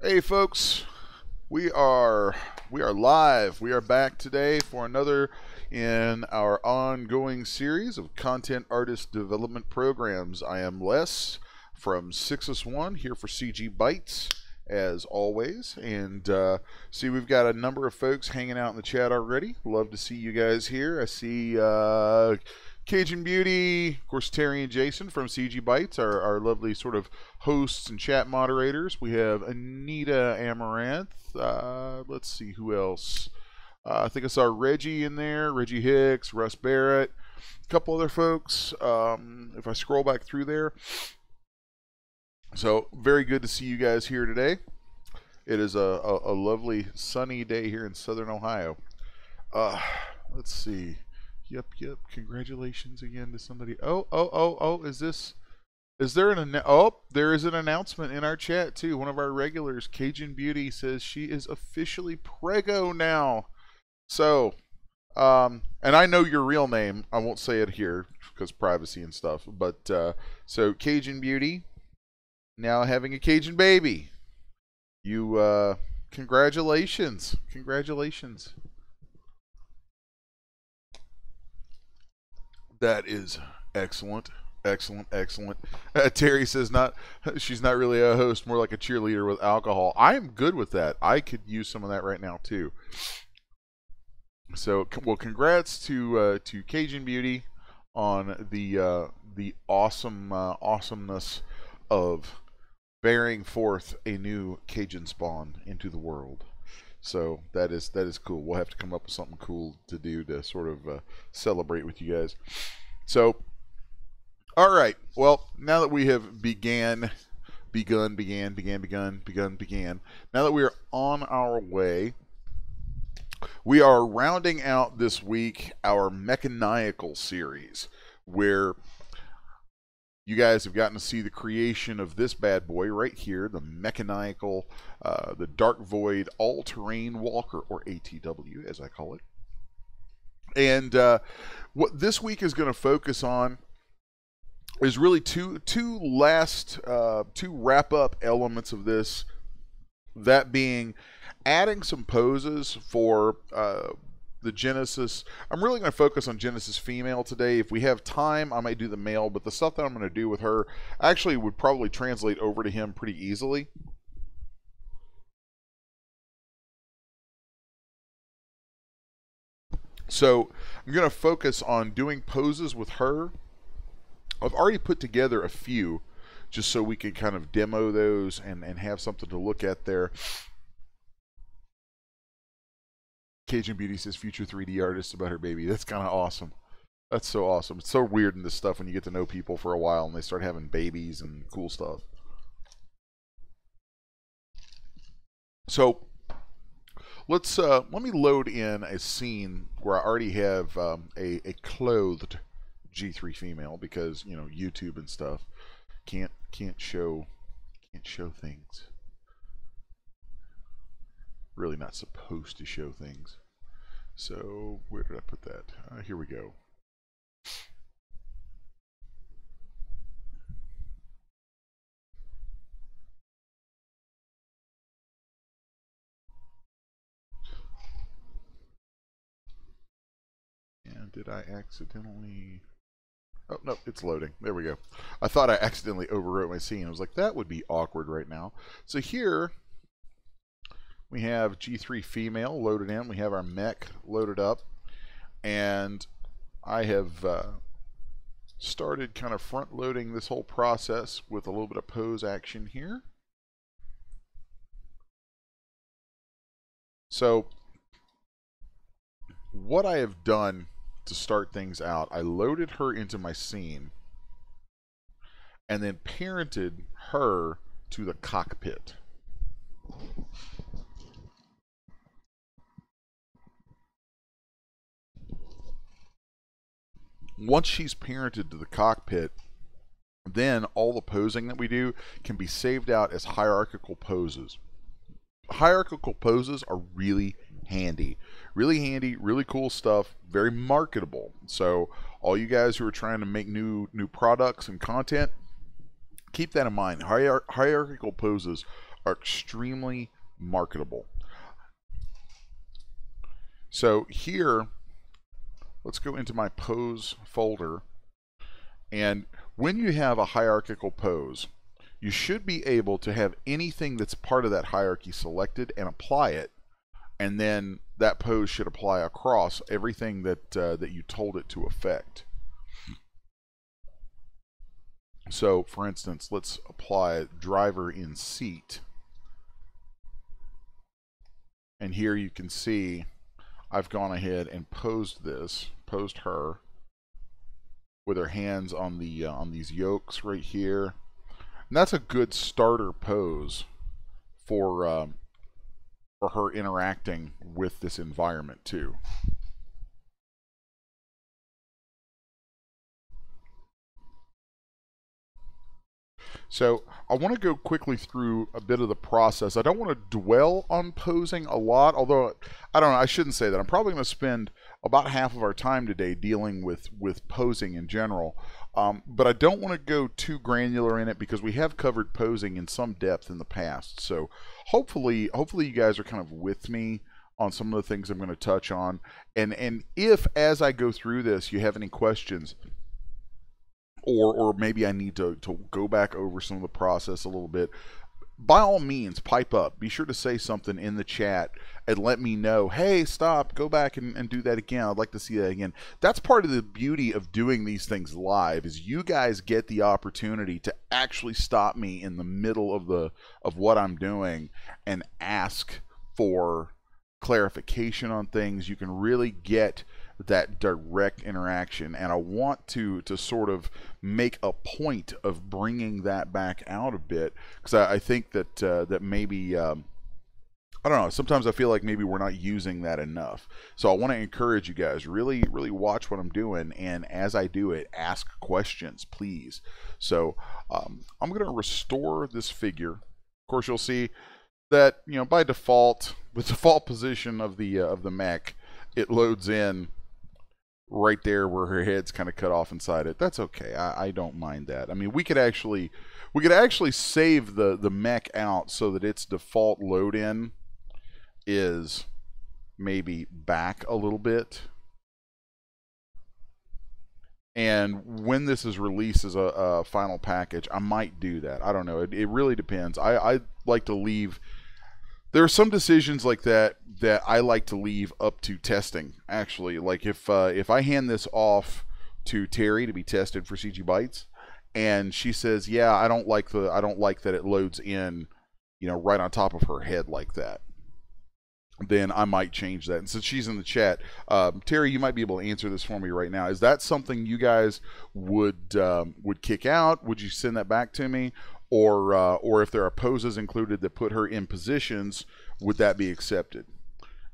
Hey folks, we are live. We are back today for another in our ongoing series of content artist development programs. I am Les from 6S1 here for CGBytes as always, and see we've got a number of folks hanging out in the chat already. Love to see you guys here. I see Cajun Beauty, of course, Terry and Jason from CGBytes, our lovely sort of hosts and chat moderators. We have Anita Amaranth. Let's see who else. I think I saw Reggie in there, Reggie Hicks, Russ Barrett, a couple other folks. If I scroll back through there. So, very good to see you guys here today. It is a lovely sunny day here in Southern Ohio. Let's see. Yep. Congratulations again to somebody. Oh. Is there there is an announcement in our chat too. One of our regulars, Cajun Beauty, says she is officially preggo now. So, and I know your real name. I won't say it here because privacy and stuff. But so Cajun Beauty, now having a Cajun baby. You congratulations. That is excellent. Terry says she's not really a host, more like a cheerleader with alcohol. I am good with that. I could use some of that right now too. So, well, congrats to Cajun Beauty on the awesomeness of bearing forth a new Cajun spawn into the world. So that is cool. We'll have to come up with something cool to do to sort of celebrate with you guys. So, all right. Well, now that we have began. Now that we are on our way, we are rounding out this week our mechanical series, where you guys have gotten to see the creation of this bad boy right here, the mechanical, the Dark Void All-Terrain Walker, or ATW as I call it. And what this week is going to focus on is really two wrap-up elements of this, that being adding some poses for the Genesis. I'm really going to focus on Genesis female today. If we have time, I might do the male, but the stuff that I'm going to do with her actually would probably translate over to him pretty easily. So I'm going to focus on doing poses with her. I've already put together a few just so we can kind of demo those and have something to look at there. Cajun Beauty says future 3D artist about her baby. That's kind of awesome. That's so awesome. It's so weird in this stuff when you get to know people for a while and they start having babies and cool stuff. So let me load in a scene where I already have a clothed G3 female, because you know YouTube and stuff can't show things. Really not supposed to show things. So where did I put that? Here we go. And did I accidentally... Oh, no, it's loading. There we go. I thought I accidentally overwrote my scene. I was like, that would be awkward right now. So here we have G3 female loaded in. We have our mech loaded up. And I have started kind of front loading this whole process with a little bit of pose action here. So what I have done to start things out, I loaded her into my scene and then parented her to the cockpit. Once she's parented to the cockpit, then all the posing that we do can be saved out as hierarchical poses. Hierarchical poses are really handy, really cool stuff, very marketable. So all you guys who are trying to make new products and content, keep that in mind. Hierarchical poses are extremely marketable. So here, let's go into my pose folder. And when you have a hierarchical pose, you should be able to have anything that's part of that hierarchy selected and apply it. And then that pose should apply across everything that you told it to affect. So, for instance, let's apply driver in seat. And here you can see I've gone ahead and posed her with her hands on the on these yokes right here. And that's a good starter pose for her interacting with this environment too. So I want to go quickly through a bit of the process. I don't want to dwell on posing a lot, although I don't know, I shouldn't say that. I'm probably going to spend about half of our time today dealing with posing in general. But I don't want to go too granular in it because we have covered posing in some depth in the past. So hopefully you guys are kind of with me on some of the things I'm going to touch on. And if as I go through this you have any questions, or maybe I need to go back over some of the process a little bit, by all means, pipe up. Be sure to say something in the chat and let me know, hey, stop, go back and do that again. I'd like to see that again. That's part of the beauty of doing these things live, is you guys get the opportunity to actually stop me in the middle of what I'm doing and ask for clarification on things. You can really get that direct interaction, and I want to sort of make a point of bringing that back out a bit, because I think that that maybe I don't know, sometimes I feel like maybe we're not using that enough. So I want to encourage you guys, really watch what I'm doing, and as I do it, ask questions, please. So I'm going to restore this figure. Of course, you'll see that, you know, by default, the default position of the mech, it loads in right there where her head's kind of cut off inside it. That's okay. I don't mind that. I mean, we could actually save the mech out so that its default load in is maybe back a little bit. And when this is released as a final package, I might do that. I don't know. It really depends. I like to leave. There are some decisions like that I like to leave up to testing. Actually, like if I hand this off to Terry to be tested for CGBytes, and she says, "Yeah, I don't like that it loads in, you know, right on top of her head like that," then I might change that. And since she's in the chat, Terry, you might be able to answer this for me right now. Is that something you guys would kick out? Would you send that back to me? Or if there are poses included that put her in positions, would that be accepted?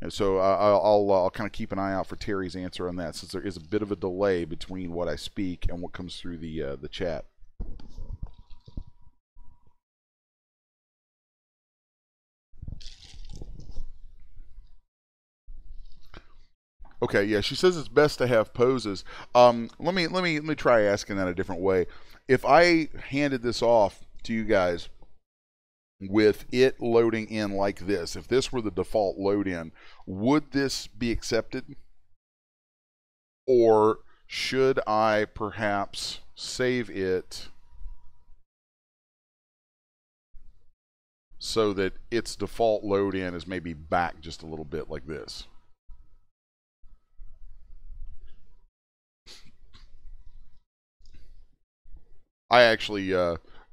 And so I'll kind of keep an eye out for Terry's answer on that, since there is a bit of a delay between what I speak and what comes through the chat. Okay, yeah, she says it's best to have poses. Let me try asking that a different way. If I handed this off to you guys with it loading in like this, if this were the default load in, would this be accepted? Or should I perhaps save it so that its default load in is maybe back just a little bit like this? I actually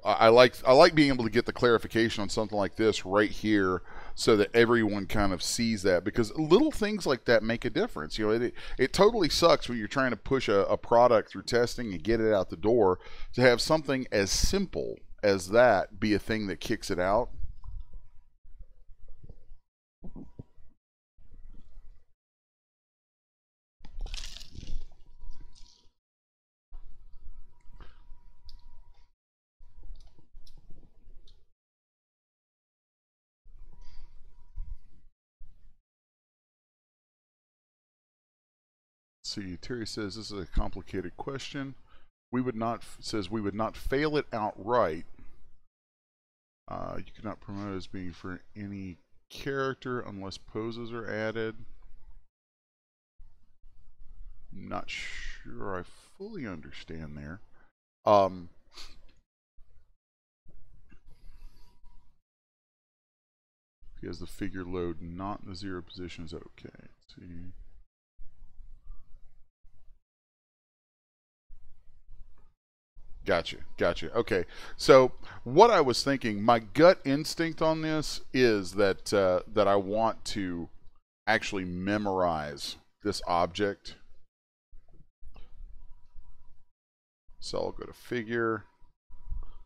I like being able to get the clarification on something like this right here, so that everyone kind of sees that, because little things like that make a difference. You know, it totally sucks when you're trying to push a product through testing and get it out the door, to have something as simple as that be a thing that kicks it out. See, Terry says this is a complicated question. We would not fail it outright, You cannot promote as being for any character unless poses are added. Not sure I fully understand there. Because the figure load not in the 0 position is okay. Let's see. Gotcha. Okay, so what I was thinking, my gut instinct on this is that that I want to actually memorize this object. So I'll go to figure,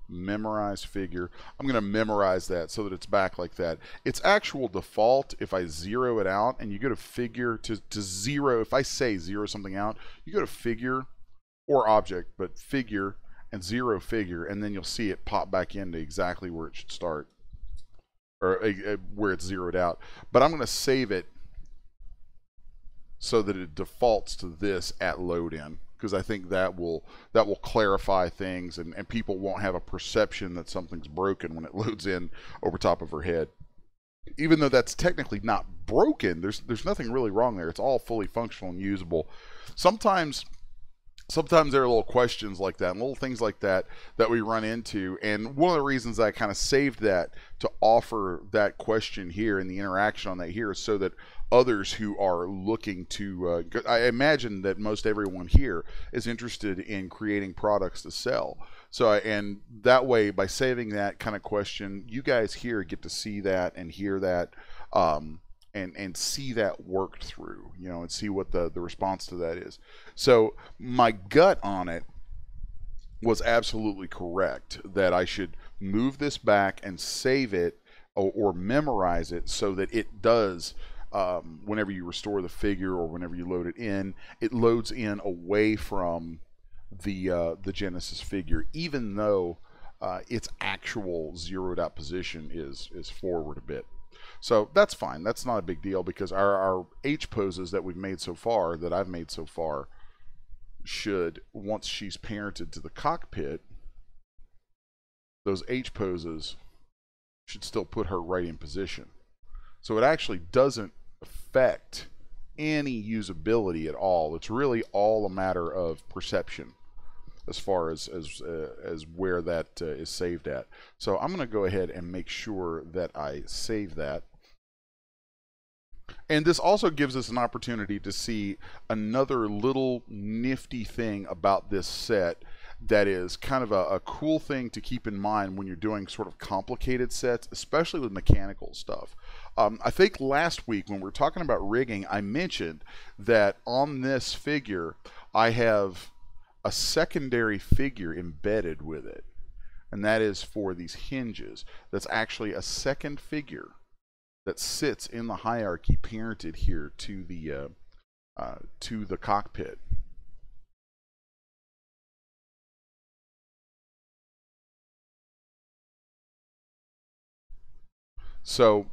memorize figure. I'm going to memorize that so that it's back like that. It's actual default if I zero it out, and you go to figure to zero. If I say zero something out, you go to figure or object, but figure and zero figure, and then you'll see it pop back into exactly where it should start, or where it's zeroed out. But I'm going to save it so that it defaults to this at load in, because I think that will clarify things, and people won't have a perception that something's broken when it loads in over top of her head. Even though that's technically not broken, there's nothing really wrong there. It's all fully functional and usable. Sometimes there are little questions like that and little things like that that we run into, and one of the reasons I kind of saved that to offer that question here and the interaction on that here is so that others who are looking to I imagine that most everyone here is interested in creating products to sell. So and that way, by saving that kind of question, you guys here get to see that and hear that, and see that worked through, you know, and see what the response to that is. So my gut on it was absolutely correct, that I should move this back and save it, or memorize it so that it does, whenever you restore the figure or whenever you load it in, it loads in away from the Genesis figure, even though its actual zeroed out position is forward a bit. So that's fine. That's not a big deal, because our H poses that we've made so far, that I've made so far, should, once she's parented to the cockpit, those H poses should still put her right in position. So it actually doesn't affect any usability at all. It's really all a matter of perception as far as where that is saved at. So I'm going to go ahead and make sure that I save that. And this also gives us an opportunity to see another little nifty thing about this set that is kind of a cool thing to keep in mind when you're doing sort of complicated sets, especially with mechanical stuff. I think last week when we were talking about rigging, I mentioned that on this figure I have a secondary figure embedded with it, and that is for these hinges. That's actually a second figure that sits in the hierarchy, parented here to the cockpit. So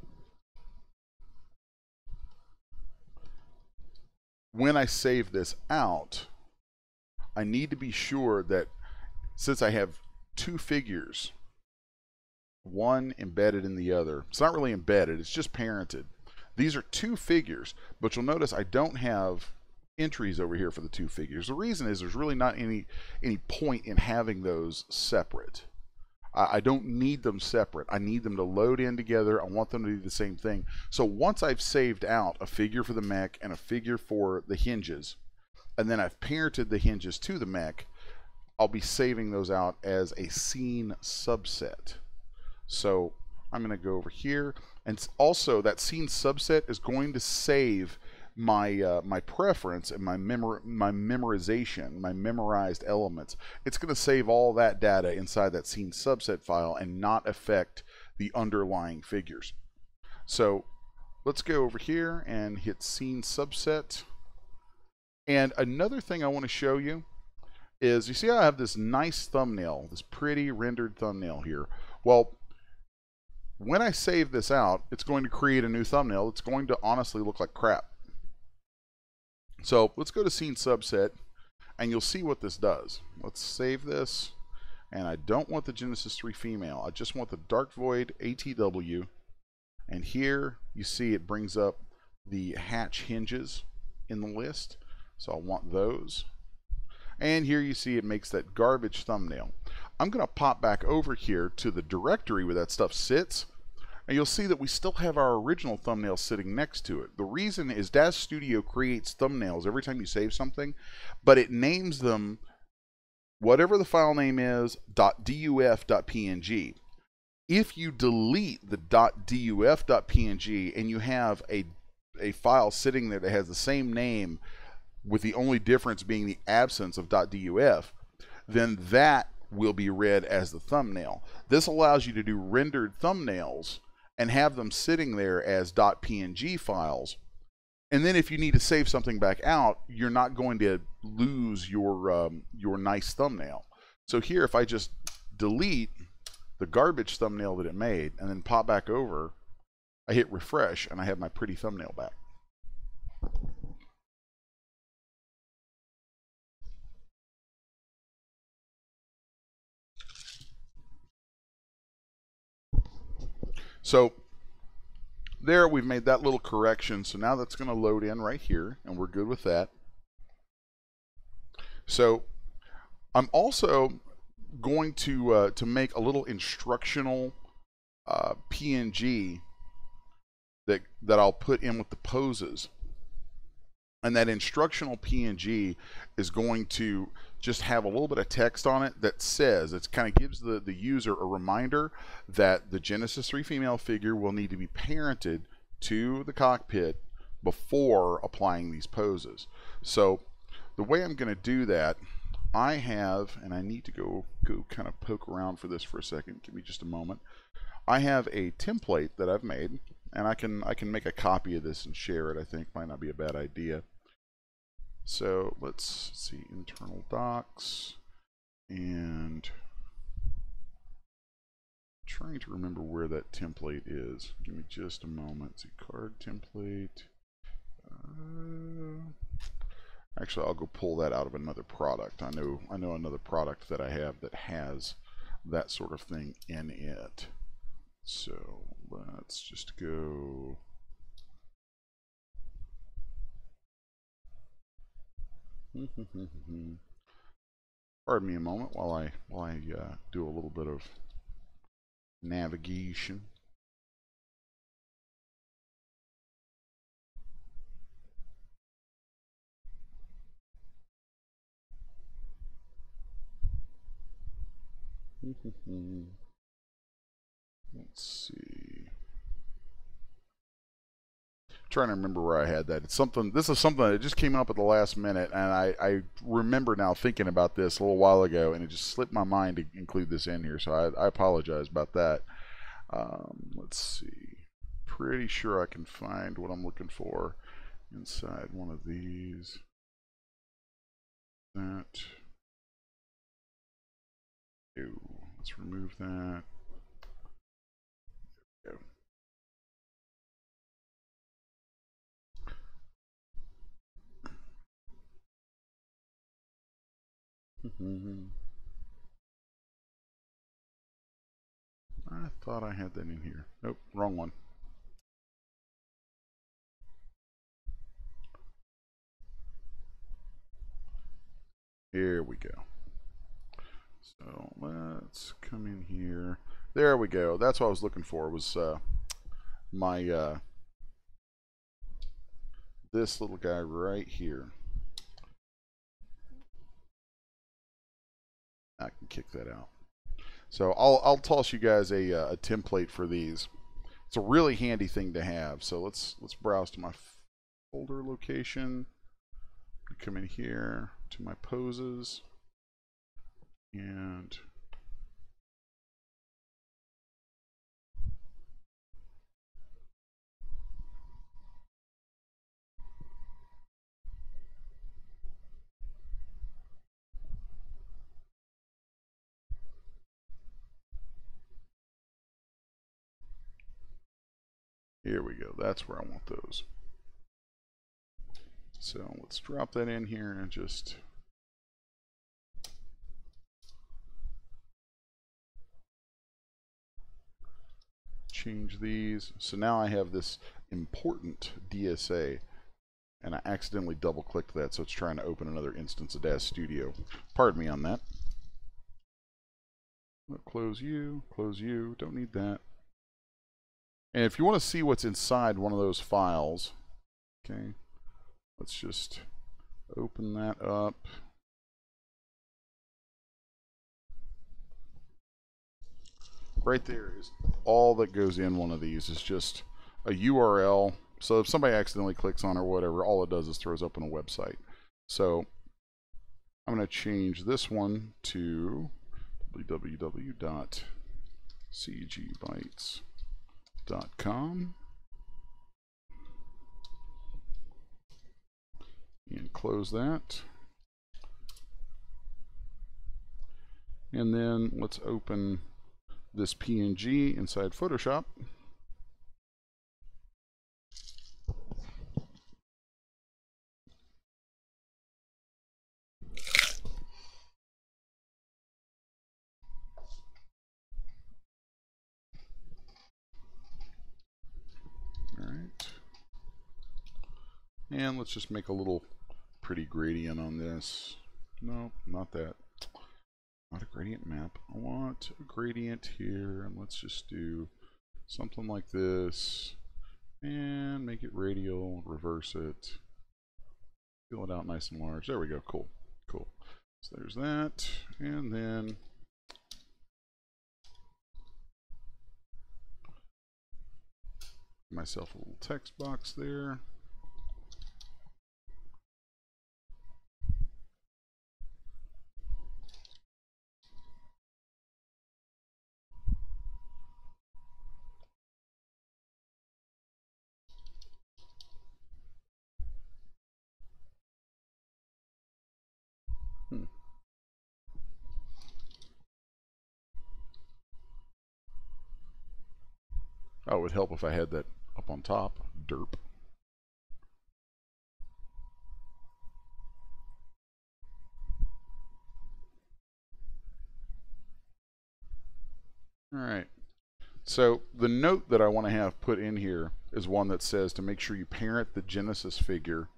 when I save this out, I need to be sure that, since I have two figures, one embedded in the other, it's not really embedded, it's just parented. These are two figures, but you'll notice I don't have entries over here for the two figures. The reason is there's really not any point in having those separate. I don't need them separate. I need them to load in together. I want them to do the same thing. So once I've saved out a figure for the mech and a figure for the hinges, and then I've parented the hinges to the mech, I'll be saving those out as a scene subset. So I'm going to go over here, and also that scene subset is going to save my my preference and my memorization, my memorized elements. It's going to save all that data inside that scene subset file and not affect the underlying figures. So let's go over here and hit scene subset. And another thing I want to show you is, you see how I have this nice thumbnail, this pretty rendered thumbnail here. Well, when I save this out, it's going to create a new thumbnail. It's going to honestly look like crap. So let's go to scene subset, and you'll see what this does. Let's save this and I don't want the Genesis 3 female. I just want the dark void ATW. And here you see it brings up the hatch hinges in the list. So I want those. And here you see it makes that garbage thumbnail. I'm going to pop back over here to the directory where that stuff sits. And you'll see that we still have our original thumbnail sitting next to it. The reason is Daz Studio creates thumbnails every time you save something, but it names them whatever the file name is, .duf.png. If you delete the .duf.png and you have a file sitting there that has the same name with the only difference being the absence of .duf, then that will be read as the thumbnail. This allows you to do rendered thumbnails and have them sitting there as .png files. And then if you need to save something back out, you're not going to lose your nice thumbnail. So here, if I just delete the garbage thumbnail that it made and then pop back over, I hit refresh and I have my pretty thumbnail back. So there, we've made that little correction. So now that's going to load in right here, and we're good with that. So I'm also going to make a little instructional PNG that I'll put in with the poses. And that instructional PNG is going to just have a little bit of text on it that says, it kind of gives the user a reminder that the Genesis 3 female figure will need to be parented to the cockpit before applying these poses. So the way I'm going to do that, I have, and I need to go kind of poke around for this for a second. Give me just a moment. I have a template that I've made, and I can make a copy of this and share it. I think might not be a bad idea. So let's see, internal docs, and trying to remember where that template is. Give me just a moment. See, card template. Actually, I'll go pull that out of another product. I know another product that I have that has that sort of thing in it. So let's just go. Pardon me a moment while I do a little bit of navigation. Let's see. Trying to remember where I had that. It's something. This is something that just came up at the last minute, and I remember now thinking about this a little while ago, and it just slipped my mind to include this in here. So I apologize about that. Let's see. Pretty sure I can find what I'm looking for inside one of these. That. Ew. Let's remove that. There we go. I thought I had that in here. Nope, wrong one. Here we go. So let's come in here. There we go. That's what I was looking for. Was my this little guy right here. I can kick that out. So I'll toss you guys a template for these. It's a really handy thing to have. So let's browse to my folder location. Come in here to my poses, and here we go. That's where I want those. So let's drop that in here and just change these. So now I have this important DSA, and I accidentally double-clicked that, so it's trying to open another instance of DAZ Studio. Pardon me on that. Close you, don't need that. And if you want to see what's inside one of those files, okay, let's just open that up. Right there is all that goes in one of these. Is just a URL. So if somebody accidentally clicks on it or whatever, all it does is throws open a website. So I'm going to change this one to www.cgbytes.com and close that. And then let's open this PNG inside Photoshop. And let's just make a little pretty gradient on this. No, not that. Not a gradient map. I want a gradient here, and let's just do something like this. And make it radial, reverse it. Fill it out nice and large. There we go, cool, cool. So there's that, and then myself a little text box there. Oh, it would help if I had that up on top. Derp. All right. So the note that I want to have put in here is one that says to make sure you parent the Genesis figure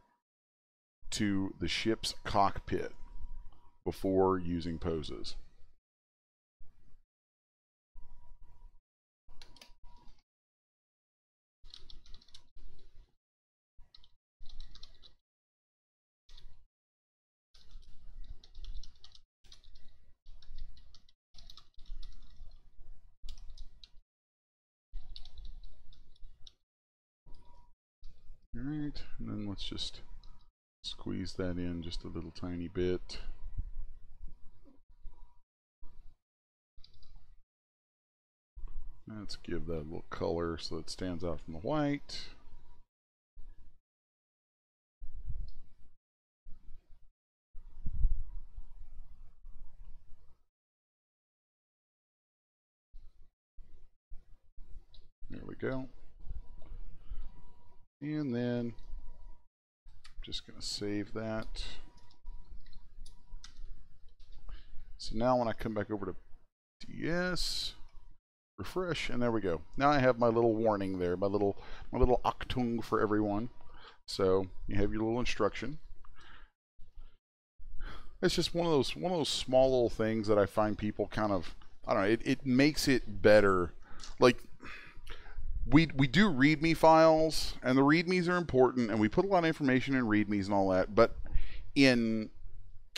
to the ship's cockpit before using poses. All right, and then let's just squeeze that in just a little tiny bit. Let's give that a little color so it stands out from the white. There we go. And then I'm just going to save that. So now when I come back over to DS, refresh, and there we go. Now I have my little warning there, my little Achtung for everyone. So you have your little instruction. It's just one of those small little things that I find people kind of, I don't know, it makes it better. Like, we do README files, and the READMEs are important, and we put a lot of information in READMEs and all that, but in,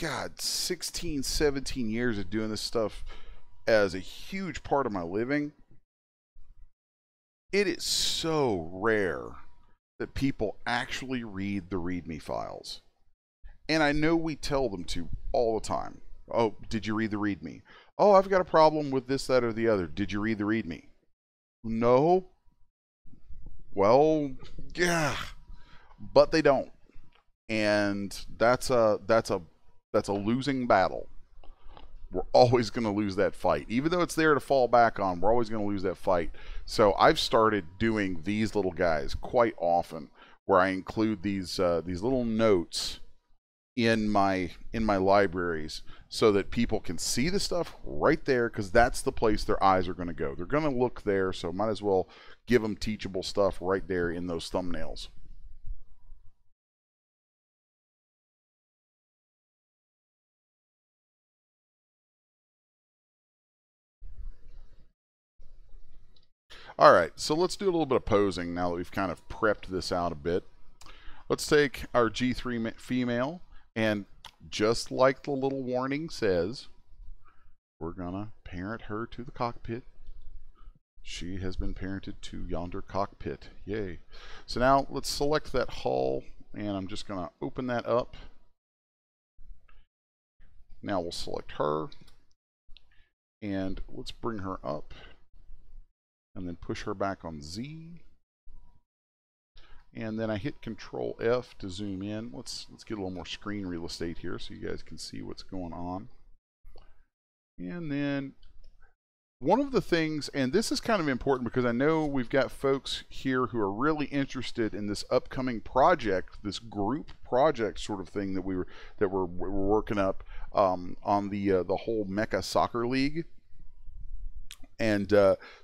God, 16, 17 years of doing this stuff as a huge part of my living, it is so rare that people actually read the README files. And I know we tell them to all the time. Oh, did you read the README? Oh, I've got a problem with this, that, or the other. Did you read the README? No. Well, yeah, but they don't, and that's a losing battle. We're always going to lose that fight, even though it's there to fall back on. We're always going to lose that fight. So I've started doing these little guys quite often, where I include these little notes in my libraries so that people can see the stuff right there, because that's the place their eyes are going to go. They're going to look there, so might as well give them teachable stuff right there in those thumbnails. All right, so let's do a little bit of posing now that we've kind of prepped this out a bit. Let's take our G3 female, and just like the little warning says, we're gonna parent her to the cockpit. She has been parented to yonder cockpit. Yay. So now let's select that hull, and I'm just gonna open that up. Now we'll select her, and let's bring her up, and then push her back on Z. And then I hit Control F to zoom in. Let's get a little more screen real estate here so you guys can see what's going on. And then one of the things, and this is kind of important because I know we've got folks here who are really interested in this upcoming project, this group project sort of thing that we're working up on the whole Mecha Soccer League. And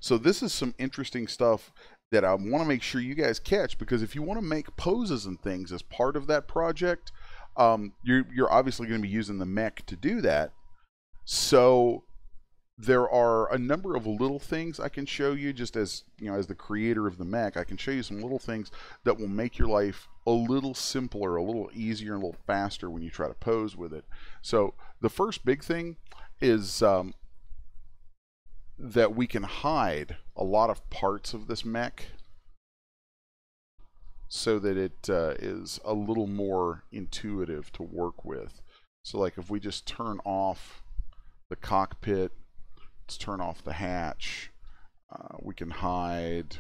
so this is some interesting stuff that I want to make sure you guys catch, because if you want to make poses and things as part of that project, you're obviously going to be using the mech to do that. So there are a number of little things I can show you, just as you know, as the creator of the mech, I can show you some little things that will make your life a little simpler, a little easier, and a little faster when you try to pose with it. So the first big thing is that we can hide a lot of parts of this mech so that it is a little more intuitive to work with. So like if we just turn off the cockpit, let's turn off the hatch, we can hide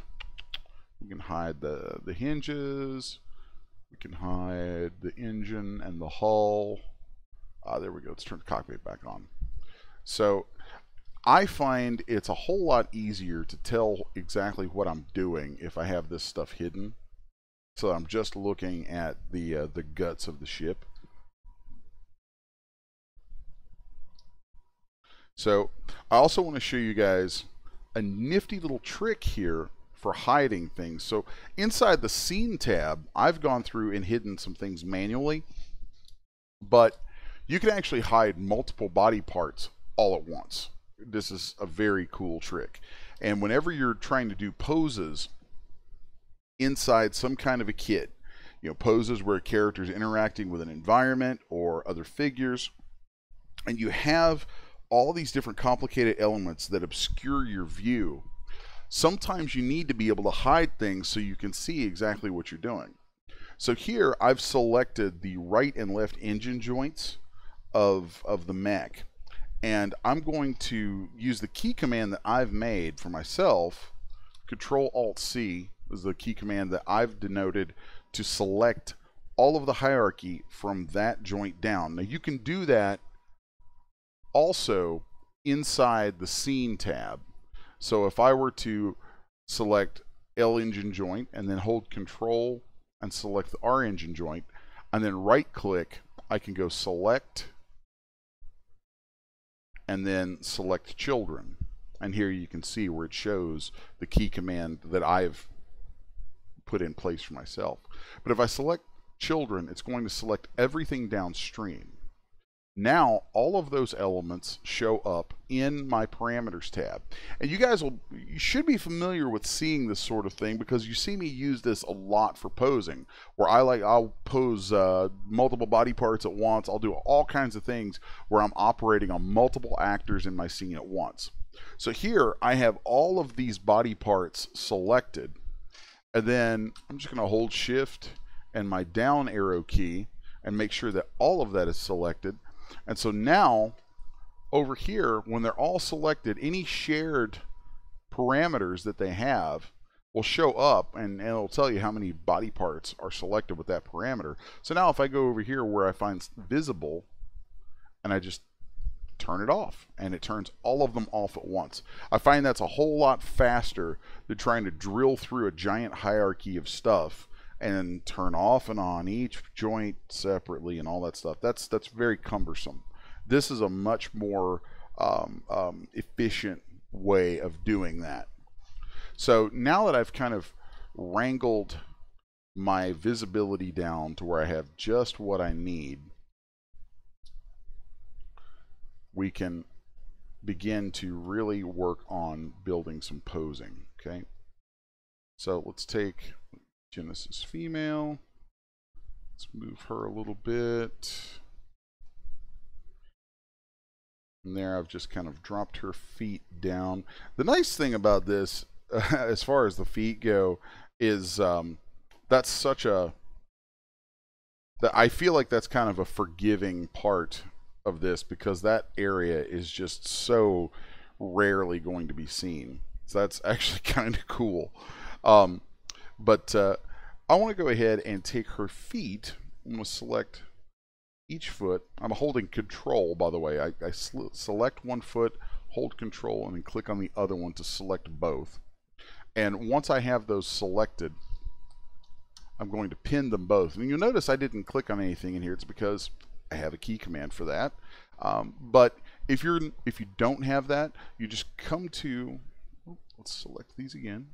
the hinges, we can hide the engine and the hull. There we go. Let's turn the cockpit back on. So I find it's a whole lot easier to tell exactly what I'm doing if I have this stuff hidden. So I'm just looking at the guts of the ship. So I also want to show you guys a nifty little trick here for hiding things. So inside the scene tab, I've gone through and hidden some things manually, but you can actually hide multiple body parts all at once. This is a very cool trick. And whenever you're trying to do poses inside some kind of a kit, you know, poses where a character is interacting with an environment or other figures, and you have all these different complicated elements that obscure your view, sometimes you need to be able to hide things so you can see exactly what you're doing. So here I've selected the right and left engine joints of the mech, and I'm going to use the key command that I've made for myself. Control-Alt-C is the key command that I've denoted to select all of the hierarchy from that joint down. Now you can do that also inside the scene tab. So if I were to select L engine joint and then hold Control and select the R engine joint and then right click, I can go select and then select children. And here you can see where it shows the key command that I've put in place for myself. But if I select children, it's going to select everything downstream. Now all of those elements show up in my parameters tab, and you should be familiar with seeing this sort of thing because you see me use this a lot for posing, where I'll pose multiple body parts at once. I'll do all kinds of things where I'm operating on multiple actors in my scene at once. So here I have all of these body parts selected, and then I'm just going to hold Shift and my down arrow key and make sure that all of that is selected. And so now over here, when they're all selected, any shared parameters that they have will show up, and it'll tell you how many body parts are selected with that parameter. So now if I go over here where I find visible and I just turn it off, and it turns all of them off at once. I find that's a whole lot faster than trying to drill through a giant hierarchy of stuff and turn off and on each joint separately and all that stuff. That's very cumbersome. This is a much more efficient way of doing that. So now that I've kind of wrangled my visibility down to where I have just what I need, we can begin to really work on building some posing. Okay, so let's take Genesis female. Let's move her a little bit. And there I've just kind of dropped her feet down. The nice thing about this, as far as the feet go, is that's such a, that I feel like that's kind of a forgiving part of this, because that area is just so rarely going to be seen. So that's actually kind of cool. But I want to go ahead and take her feet. I'm going to select each foot. I'm holding control, by the way. I select one foot, hold control, and then click on the other one to select both. And once I have those selected, I'm going to pin them both. And you'll notice I didn't click on anything in here. It's because I have a key command for that. But if you don't have that, you just come to, let's select these again.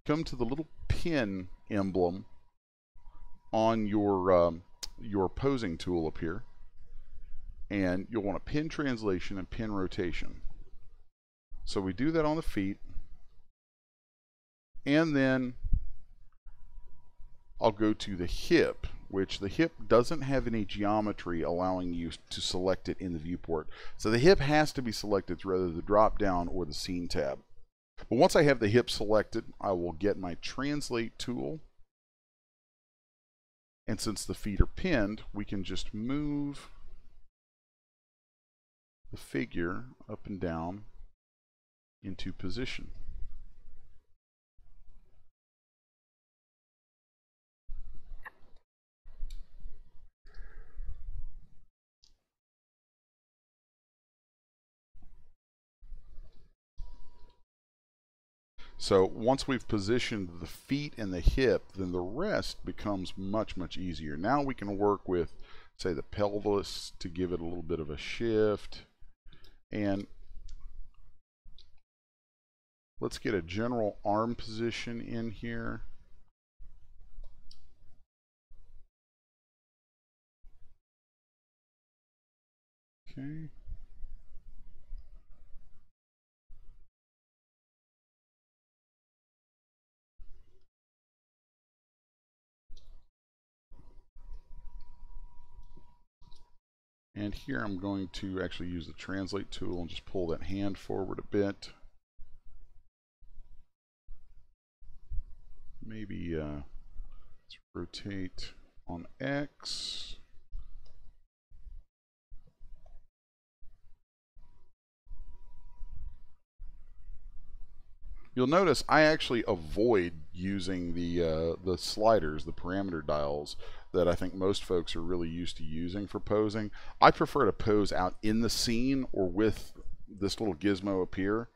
Come to the little pin emblem on your posing tool up here, and you'll want to pin translation and pin rotation. So we do that on the feet, and then I'll go to the hip, which the hip doesn't have any geometry allowing you to select it in the viewport. So the hip has to be selected through either the drop down or the scene tab. But once I have the hip selected, I will get my translate tool. And since the feet are pinned, we can just move the figure up and down into position. So once we've positioned the feet and the hip, then the rest becomes much, much easier. Now we can work with, say, the pelvis to give it a little bit of a shift. And let's get a general arm position in here. Okay. And here I'm going to actually use the translate tool and just pull that hand forward a bit. Maybe let's rotate on X. You'll notice I actually avoid using the sliders, the parameter dials that I think most folks are really used to using for posing. I prefer to pose out in the scene or with this little gizmo up here.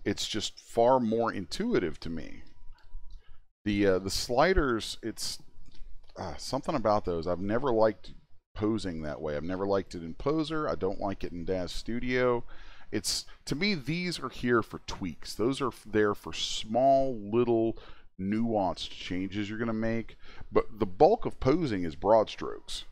It's just far more intuitive to me. The sliders, it's something about those. I've never liked posing that way. I've never liked it in Poser. I don't like it in DAZ Studio. It's, to me, these are here for tweaks. Those are there for small little nuanced changes you're going to make. But the bulk of posing is broad strokes.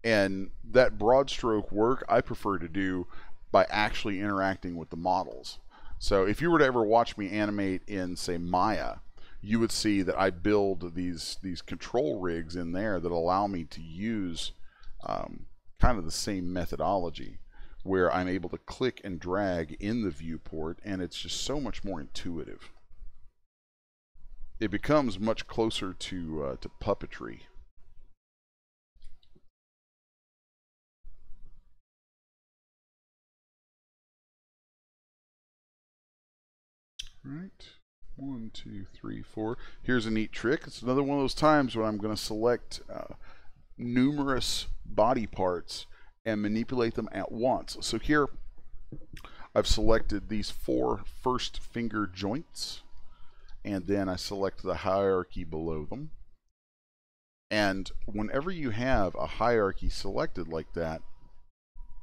And that broad stroke work I prefer to do by actually interacting with the models. So if you were to ever watch me animate in, say, Maya, you would see that I build these control rigs in there that allow me to use kind of the same methodology, where I'm able to click and drag in the viewport, and it's just so much more intuitive. It becomes much closer to puppetry. Right, 1, 2, 3, 4. Here's a neat trick. It's another one of those times when I'm going to select numerous body parts and manipulate them at once. So here I've selected these 4 first finger joints, and then I select the hierarchy below them. And whenever you have a hierarchy selected like that,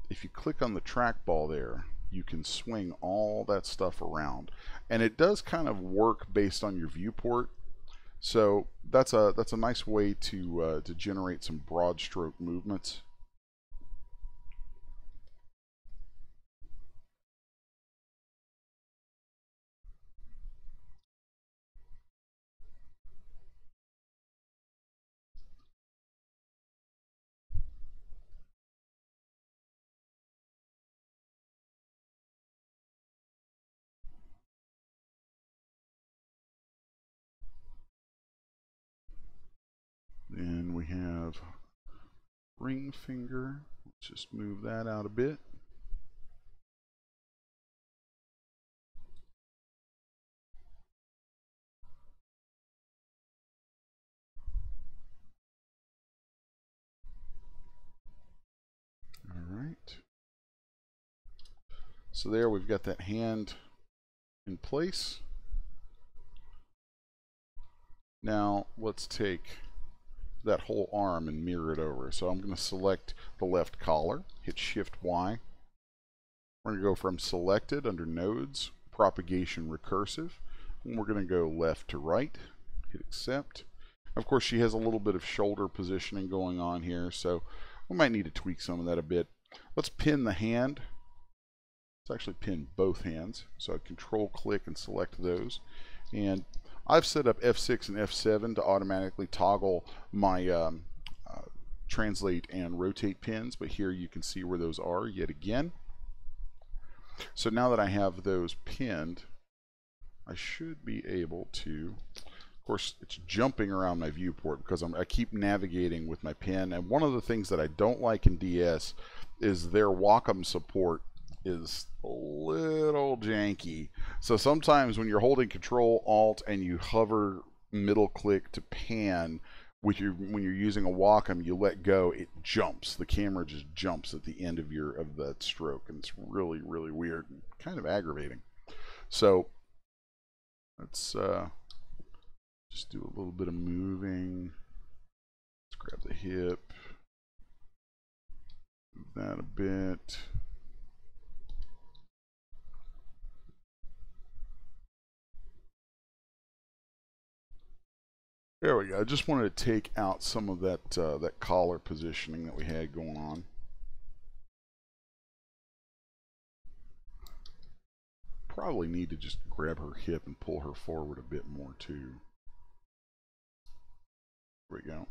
if you click on the trackball there, you can swing all that stuff around. And it does kind of work based on your viewport. So that's a nice way to generate some broad stroke movements. Then we have ring finger. Let's just move that out a bit. All right. So there we've got that hand in place. Now let's take that whole arm and mirror it over. So I'm going to select the left collar, hit Shift Y. We're going to go from selected under nodes, propagation recursive, and we're going to go left to right, hit accept. Of course, she has a little bit of shoulder positioning going on here, so we might need to tweak some of that a bit. Let's pin the hand. Let's actually pin both hands. So I control click and select those. And I've set up F6 and F7 to automatically toggle my translate and rotate pins, but here you can see where those are yet again. So now that I have those pinned, I should be able to, of course it's jumping around my viewport because I keep navigating with my pen, and one of the things that I don't like in DS is their Wacom support is a little janky. So sometimes when you're holding Control Alt and you hover middle click to pan, when you're using a Wacom, you let go, it jumps. The camera just jumps at the end of that stroke, and it's really, really weird and kind of aggravating. So let's just do a little bit of moving. Let's grab the hip, move that a bit. There we go. I just wanted to take out some of that that collar positioning that we had going on. Probably need to just grab her hip and pull her forward a bit more too. There we go.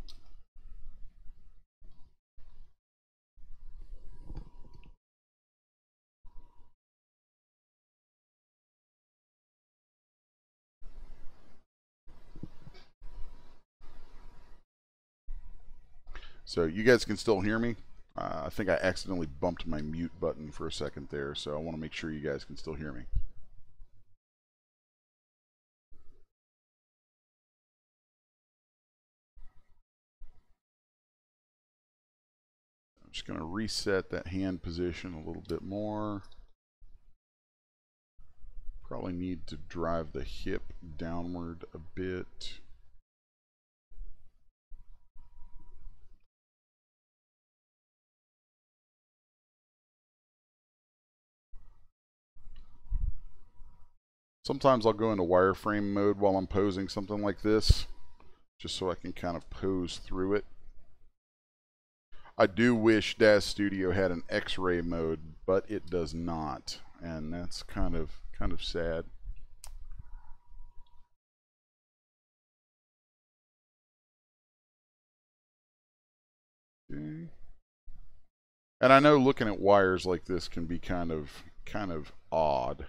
So you guys can still hear me. I think I accidentally bumped my mute button for a second there, so I want to make sure you guys can still hear me. I'm just going to reset that hand position a little bit more. Probably need to drive the hip downward a bit. Sometimes I'll go into wireframe mode while I'm posing something like this, just so I can kind of pose through it. I do wish DAZ Studio had an X-ray mode, but it does not, and that's kind of sad. Okay. And I know looking at wires like this can be kind of odd.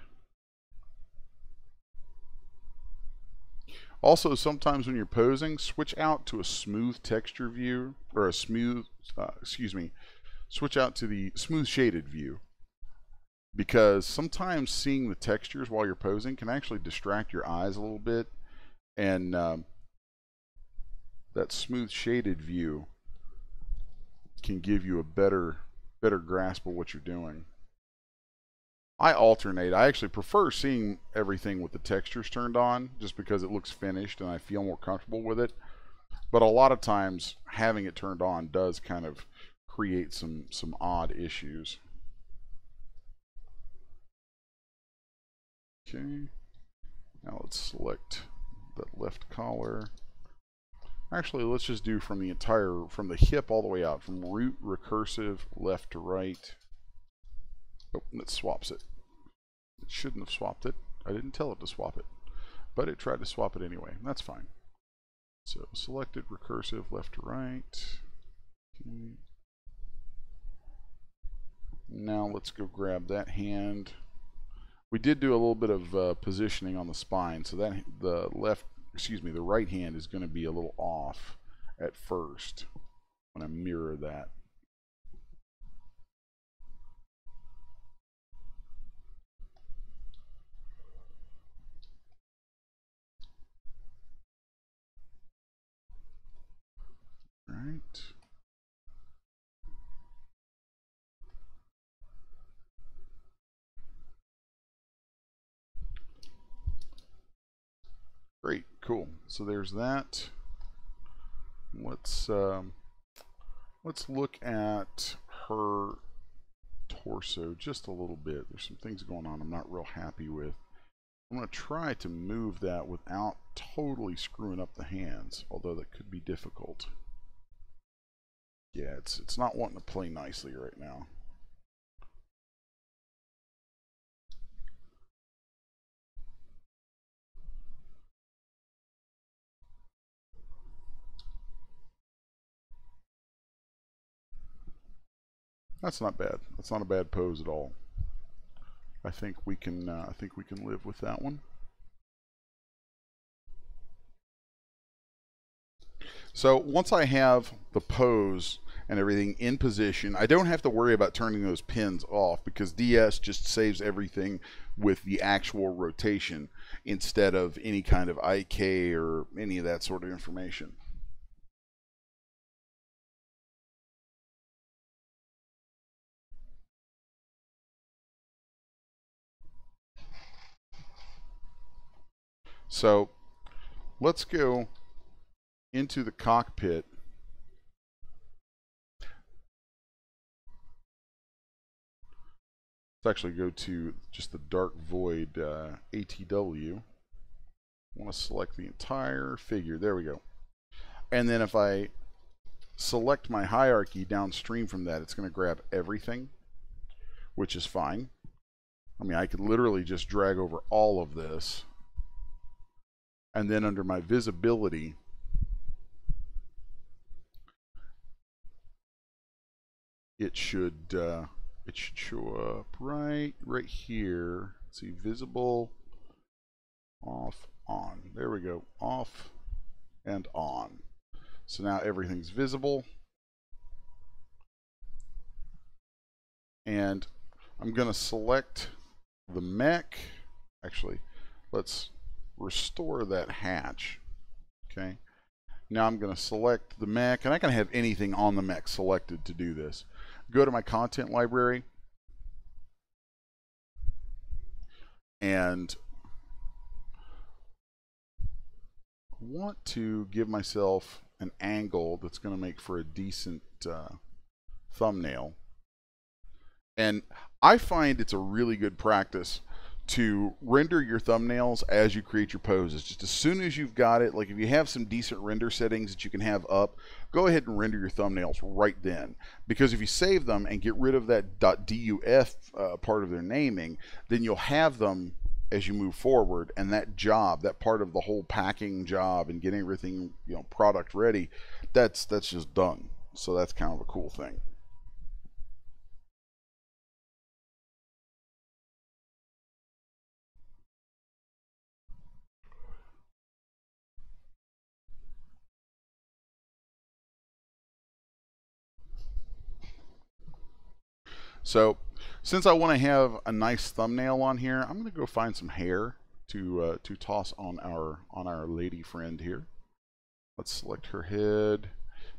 Also, sometimes when you're posing, switch out to a smooth texture view, or a smooth, switch out to the smooth shaded view. Because sometimes seeing the textures while you're posing can actually distract your eyes a little bit. And that smooth shaded view can give you a better grasp of what you're doing. I alternate. I actually prefer seeing everything with the textures turned on just because it looks finished and I feel more comfortable with it. But a lot of times having it turned on does kind of create some odd issues. Okay, now let's select that left collar. Actually, let's just do from the hip all the way out, from root recursive left to right. Oh, it swaps it. It shouldn't have swapped it. I didn't tell it to swap it, but it tried to swap it anyway. That's fine. So selected recursive left to right. Okay. Now let's go grab that hand. We did do a little bit of positioning on the spine, so that the right hand is going to be a little off at first when I mirror that. Right. Great, cool. So there's that. Let's look at her torso just a little bit. There's some things going on I'm not real happy with. I'm going to try to move that without totally screwing up the hands, although that could be difficult. Yeah, it's not wanting to play nicely right now. That's not bad. That's not a bad pose at all. I think we can live with that one. So once I have the pose and everything in position, I don't have to worry about turning those pins off because DS just saves everything with the actual rotation instead of any kind of IK or any of that sort of information. So let's go into the cockpit. Let's actually go to just the dark void ATW. I want to select the entire figure. There we go. And then if I select my hierarchy downstream from that, it's going to grab everything, which is fine. I mean, I could literally just drag over all of this. And then under my visibility, it should show up right here. Let's see, visible, off, on. There we go, off and on. So now everything's visible. And I'm going to select the mech. Actually, let's restore that hatch. Okay. Now I'm going to select the mech, and I can have anything on the mech selected to do this. Go to my content library, and I want to give myself an angle that's going to make for a decent thumbnail. And I find it's a really good practice to render your thumbnails as you create your poses. Just as soon as you've got it, like if you have some decent render settings that you can have up, go ahead and render your thumbnails right then. Because if you save them and get rid of that .duf part of their naming, then you'll have them as you move forward, and that job, that part of the whole packing job and getting everything, you know, product ready, that's just done. So that's kind of a cool thing. So since I want to have a nice thumbnail on here, I'm going to go find some hair to toss on our lady friend here. Let's select her head.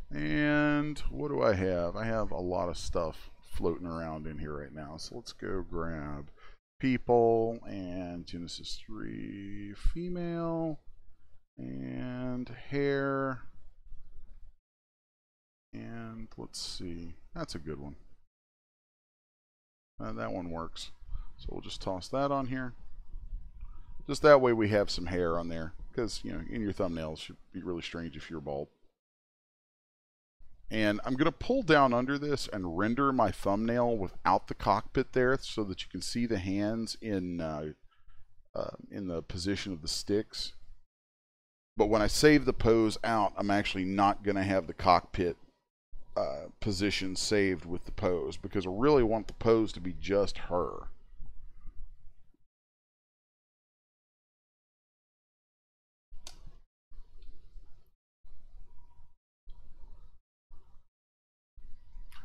And what do I have? I have a lot of stuff floating around in here right now. So let's go grab people and Genesis 3 female and hair. And let's see, that's a good one. That one works. So we'll just toss that on here. Just that way we have some hair on there, because you know, in your thumbnails should be really strange if you're bald. And I'm going to pull down under this and render my thumbnail without the cockpit there, so that you can see the hands in the position of the sticks. But when I save the pose out, I'm actually not going to have the cockpit position saved with the pose, because I really want the pose to be just her.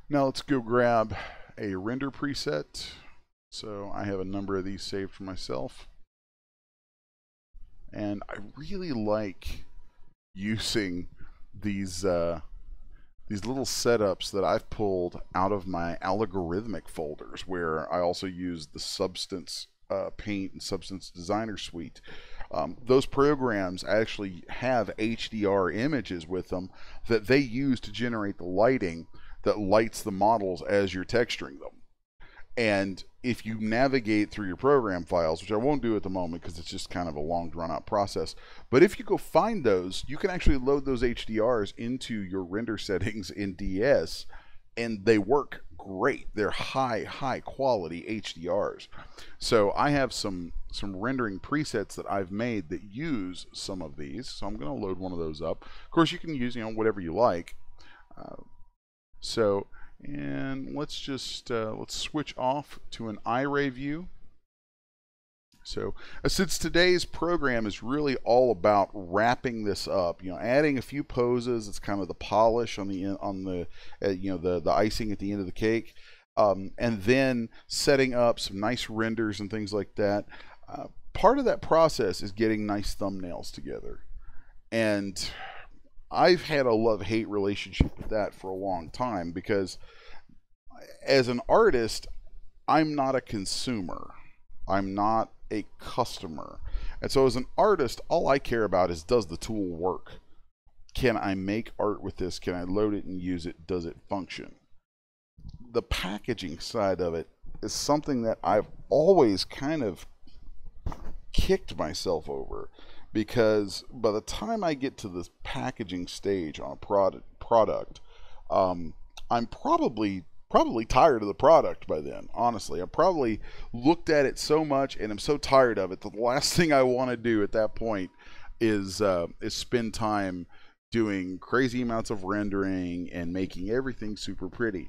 Now let's go grab a render preset. So I have a number of these saved for myself. And I really like using these little setups that I've pulled out of my algorithmic folders, where I also use the Substance Paint and Substance Designer suite. Those programs actually have HDR images with them that they use to generate the lighting that lights the models as you're texturing them. And if you navigate through your program files, which I won't do at the moment because it's just kind of a long drawn out process, but if you go find those, you can actually load those HDRs into your render settings in DS, and they work great. They're high quality HDRs. So I have some rendering presets that I've made that use some of these. So I'm going to load one of those up. Of course, you can use, you know, whatever you like. And let's just let's switch off to an iRay view. So since today's program is really all about wrapping this up, you know, adding a few poses, it's kind of the polish on the you know, the icing at the end of the cake, and then setting up some nice renders and things like that. Part of that process is getting nice thumbnails together, and I've had a love-hate relationship with that for a long time, because as an artist, I'm not a consumer. I'm not a customer. And so as an artist, all I care about is, does the tool work? Can I make art with this? Can I load it and use it? Does it function? The packaging side of it is something that I've always kind of kicked myself over, because by the time I get to this packaging stage on a product, I'm probably tired of the product by then. Honestly, I probably looked at it so much and I'm so tired of it that the last thing I want to do at that point is spend time doing crazy amounts of rendering and making everything super pretty.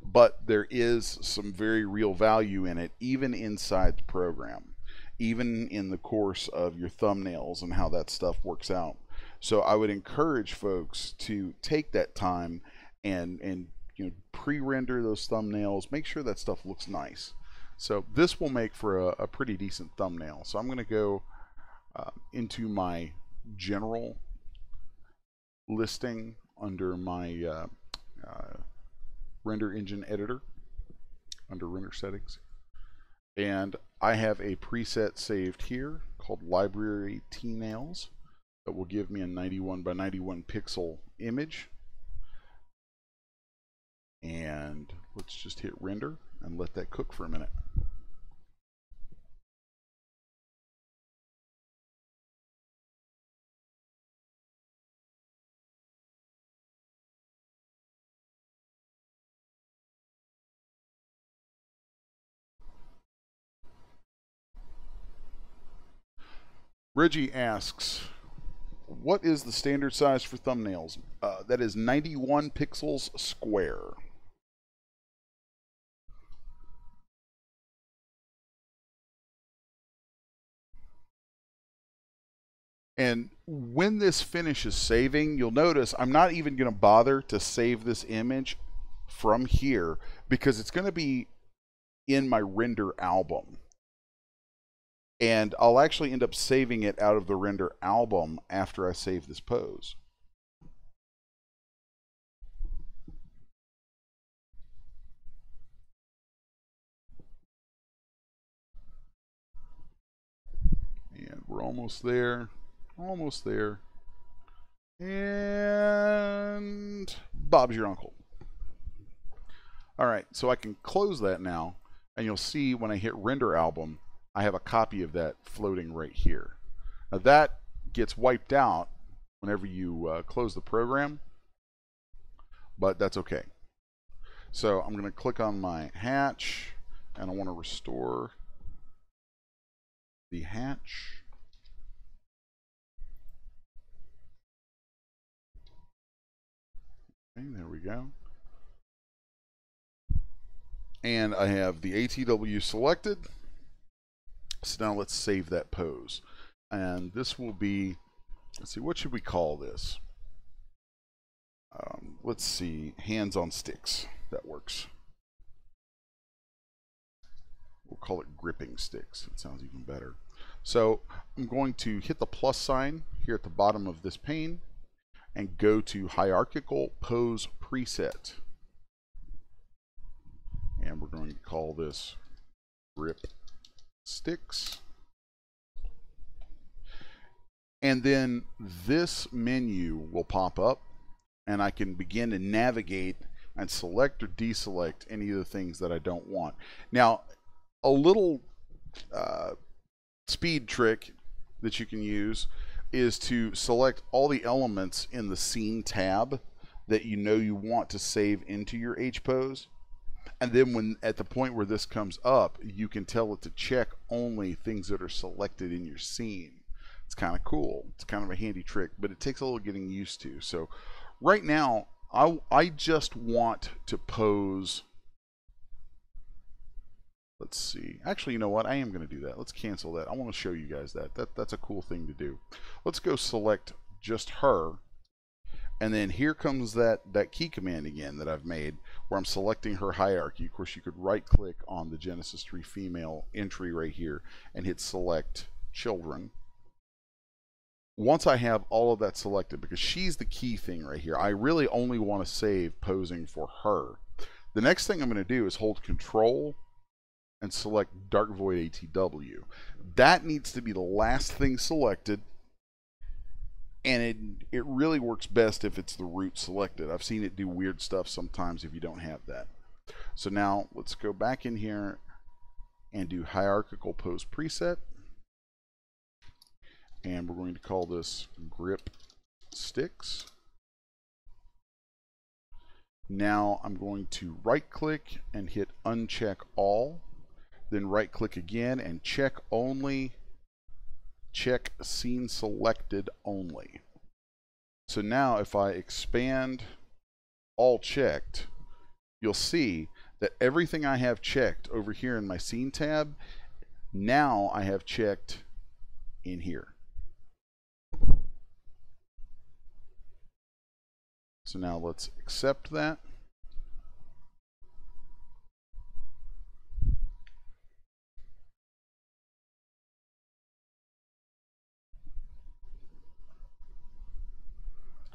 But there is some very real value in it, even inside the program, even in the course of your thumbnails and how that stuff works out. So I would encourage folks to take that time and you know, pre-render those thumbnails, make sure that stuff looks nice. So this will make for a pretty decent thumbnail. So I'm going to go into my general listing under my render engine editor, under render settings, and I have a preset saved here called library T-nails that will give me a 91 by 91 pixel image. And let's just hit render and let that cook for a minute. Reggie asks, what is the standard size for thumbnails? That is 91 pixels square. And when this finishes saving, you'll notice I'm not even going to bother to save this image from here, because it's going to be in my render album. And I'll actually end up saving it out of the render album after I save this pose. And we're almost there. Almost there. And Bob's your uncle. All right, so I can close that now, and you'll see when I hit render album, I have a copy of that floating right here. Now that gets wiped out whenever you close the program, but that's okay. So I'm going to click on my hatch, and I want to restore the hatch. Okay, there we go. And I have the ATW selected. So now let's save that pose. And this will be, let's see, what should we call this? Let's see, hands on sticks. That works. We'll call it gripping sticks. It sounds even better. So I'm going to hit the plus sign here at the bottom of this pane and go to hierarchical pose preset. And we're going to call this grip sticks. And then this menu will pop up, and I can begin to navigate and select or deselect any of the things that I don't want. Now, a little speed trick that you can use is to select all the elements in the scene tab that you know you want to save into your H pose. And then when at the point where this comes up, you can tell it to check only things that are selected in your scene. It's kind of cool. It's kind of a handy trick, but it takes a little getting used to. So right now, I just want to pose. Let's see. Actually, you know what? I am going to do that. Let's cancel that. I want to show you guys that. That's a cool thing to do. Let's go select just her. And then here comes that key command again that I've made where I'm selecting her hierarchy. Of course, you could right click on the Genesis 3 female entry right here and hit select children. Once I have all of that selected, because she's the key thing right here, I really only want to save posing for her. The next thing I'm going to do is hold Control and select Dark Void ATW. That needs to be the last thing selected. And it really works best if it's the root selected. I've seen it do weird stuff sometimes if you don't have that. So now let's go back in here and do hierarchical pose preset. And we're going to call this grip sticks. Now I'm going to right click and hit uncheck all. Then right click again and check only. Check scene selected only. So now if I expand all checked, you'll see that everything I have checked over here in my scene tab, now I have checked in here. So now let's accept that.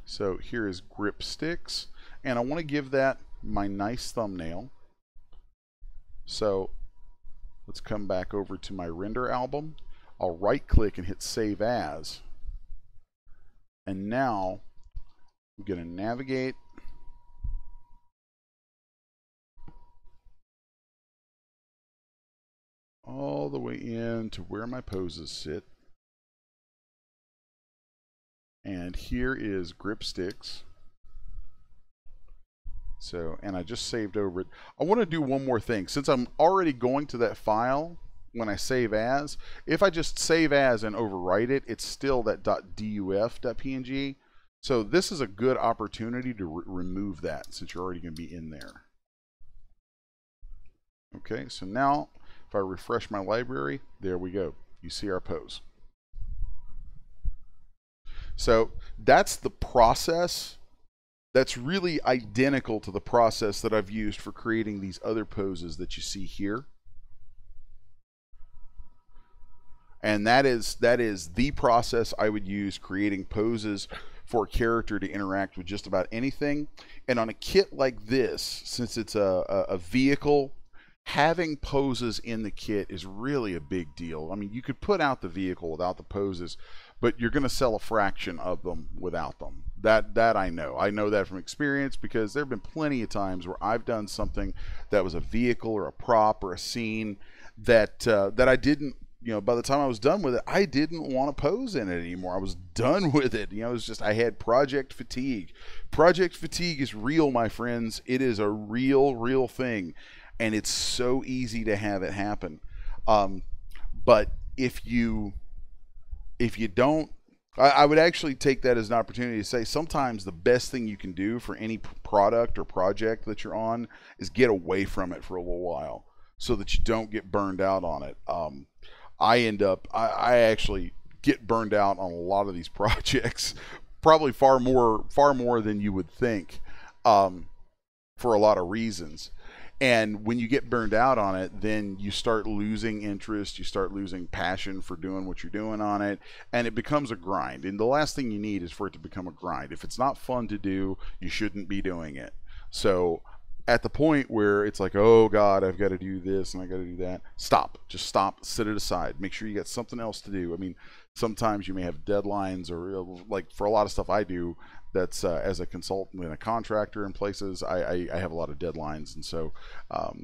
So here is grip sticks, and I want to give that my nice thumbnail. So let's come back over to my render album. I'll right click and hit save as. And now I'm going to navigate all the way in to where my poses sit. And here is grip sticks. So, and I just saved over it. I want to do one more thing. Since I'm already going to that file when I save as, if I just save as and overwrite it, it's still that .duf.png. So this is a good opportunity to remove that since you're already going to be in there. Okay, so now if I refresh my library, there we go. You see our pose. So that's the process that's really identical to the process that I've used for creating these other poses that you see here. And that is the process I would use creating poses for a character to interact with just about anything. And on a kit like this, since it's a vehicle, having poses in the kit is really a big deal. I mean, you could put out the vehicle without the poses, but you're going to sell a fraction of them without them. That I know. I know that from experience, because there have been plenty of times where I've done something that was a vehicle or a prop or a scene that that I didn't, you know, by the time I was done with it, I didn't want to pose in it anymore. I was done with it. You know, it was just, I had project fatigue. Project fatigue is real, my friends. It is a real thing, and it's so easy to have it happen. But if you don't, I would actually take that as an opportunity to say sometimes the best thing you can do for any product or project that you're on is get away from it for a little while so that you don't get burned out on it. I actually get burned out on a lot of these projects, probably far more than you would think, for a lot of reasons. And when you get burned out on it, then you start losing interest, you start losing passion for doing what you're doing on it, and it becomes a grind. And the last thing you need is for it to become a grind. If it's not fun to do, you shouldn't be doing it. So at the point where it's like, oh God, I've got to do this and I got to do that, stop. Just stop, set it aside. Make sure you got something else to do. I mean, sometimes you may have deadlines, or like for a lot of stuff I do, that's as a consultant and a contractor in places, I have a lot of deadlines, and so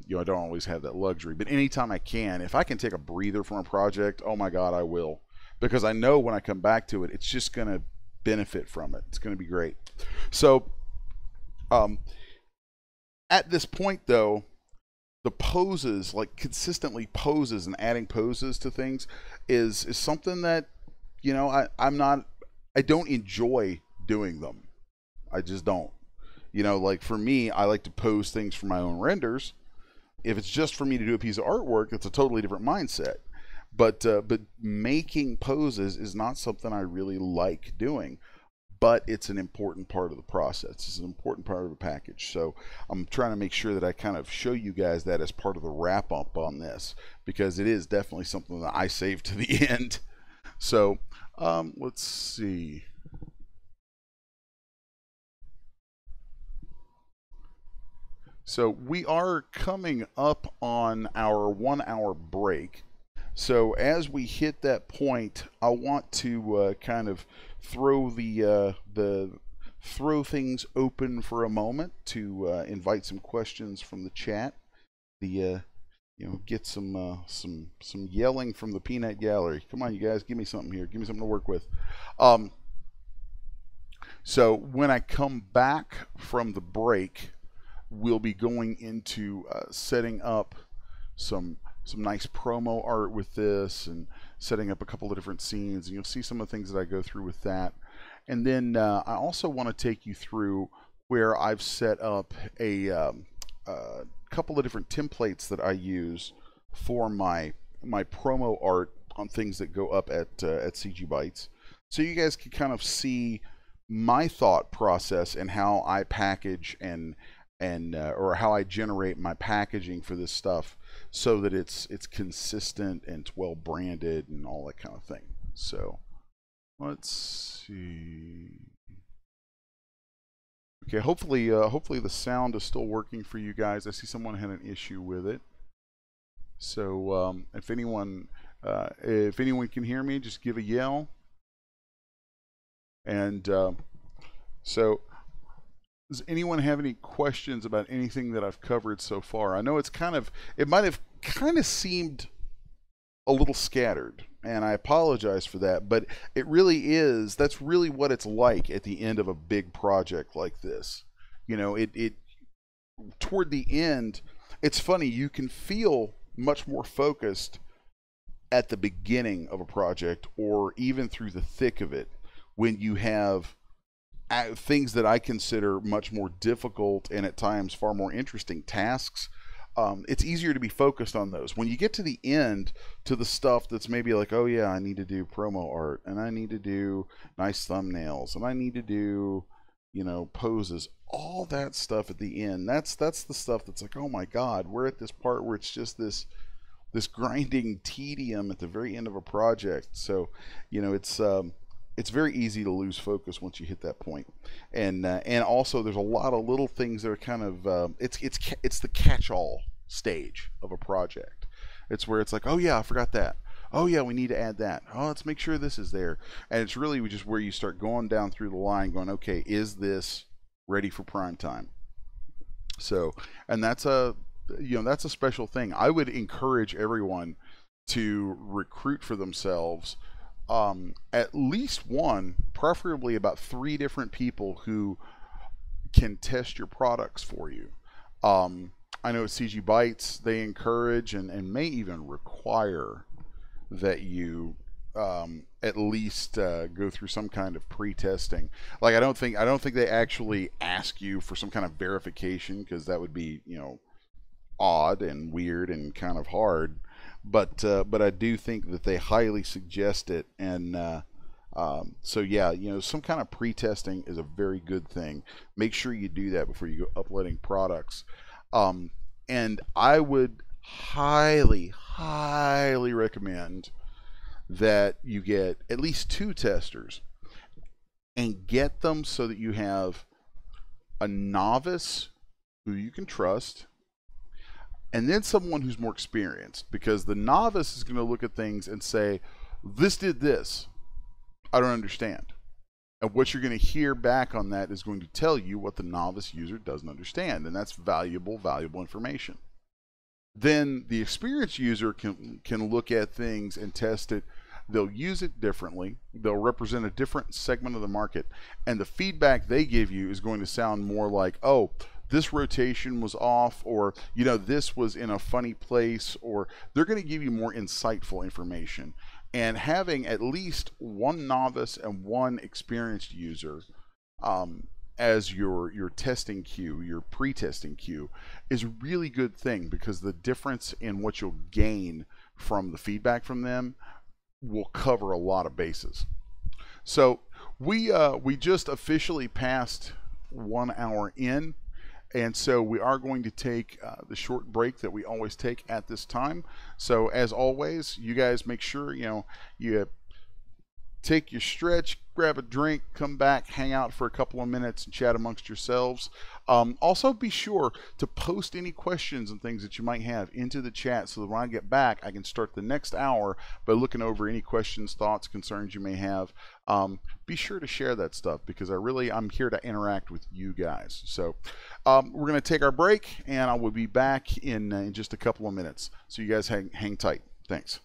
you know, I don't always have that luxury. But anytime I can, if I can take a breather from a project, oh my God, I will, because I know when I come back to it, it's just going to benefit from it. It's going to be great. So at this point though, the poses, like consistently poses and adding poses to things, is something that, you know, I don't enjoy doing them. I just don't. You know, like for me, I like to pose things for my own renders. If it's just for me to do a piece of artwork, it's a totally different mindset. But making poses is not something I really like doing. But it's an important part of the process. It's an important part of the package. So I'm trying to make sure that I kind of show you guys that as part of the wrap up on this, because it is definitely something that I saved to the end. So let's see. So we are coming up on our 1 hour break. So as we hit that point, I want to kind of throw throw things open for a moment to invite some questions from the chat. You know, get some yelling from the peanut gallery. Come on, you guys, give me something here. Give me something to work with. So when I come back from the break, we'll be going into setting up some nice promo art with this, and setting up a couple of different scenes, and you'll see some of the things that I go through with that. And then I also want to take you through where I've set up a couple of different templates that I use for my promo art on things that go up at CGBytes, so you guys can kind of see my thought process and how I package and or how I generate my packaging for this stuff, so that it's consistent and it's well branded and all that kind of thing. So let's see. Okay, hopefully the sound is still working for you guys. I see someone had an issue with it. So if anyone can hear me, just give a yell. And so does anyone have any questions about anything that I've covered so far? I know it might have kind of seemed a little scattered, and I apologize for that, but it really is, that's really what it's like at the end of a big project like this. You know, it toward the end, it's funny, you can feel much more focused at the beginning of a project, or even through the thick of it, when you have things that I consider much more difficult and at times far more interesting tasks. It's easier to be focused on those. When you get to the end, to the stuff that's maybe like, oh yeah, I need to do promo art, and I need to do nice thumbnails, and I need to do, you know, poses, all that stuff at the end, that's the stuff that's like, oh my God, we're at this part where it's just this grinding tedium at the very end of a project. So, you know, it's very easy to lose focus once you hit that point, and also there's a lot of little things that are kind of it's the catch-all. stage of a project. It's where it's like, oh yeah, I forgot that. Oh yeah, we need to add that. Oh, let's make sure this is there. And it's really just where you start going down through the line going, okay, is this ready for prime time? So, and that's a, that's a special thing. I would encourage everyone to recruit for themselves at least one, preferably about 3 different people who can test your products for you. I know at CGBytes they encourage and may even require that you at least go through some kind of pre-testing. Like I don't think they actually ask you for some kind of verification, because that would be odd and weird and kind of hard. But I do think that they highly suggest it, and so yeah, some kind of pre-testing is a very good thing. Make sure you do that before you go uploading products. And I would highly, highly recommend that you get at least 2 testers and get them so that you have a novice who you can trust, and then someone who's more experienced, because the novice is going to look at things and say, this did this, I don't understand. And what you're going to hear back on that is going to tell you what the novice user doesn't understand, and that's valuable information. Then the experienced user can look at things and test it. They'll use it differently. They'll represent a different segment of the market, and the feedback they give you is going to sound more like, oh, this rotation was off, or this was in a funny place, or they're going to give you more insightful information. And having at least one novice and one experienced user as your testing queue, your pre-testing queue, is a really good thing, because the difference in what you'll gain from the feedback from them will cover a lot of bases. So we just officially passed 1 hour in. And so we are going to take the short break that we always take at this time. So as always, you guys make sure you take your stretch, grab a drink, come back, hang out for a couple of minutes, and chat amongst yourselves. Also, be sure to post any questions and things that you might have into the chat, so that when I get back, I can start the next hour by looking over any questions, thoughts, concerns you may have. Be sure to share that stuff, because I'm here to interact with you guys. So we're going to take our break, and I will be back in just a couple of minutes. So you guys hang tight. Thanks.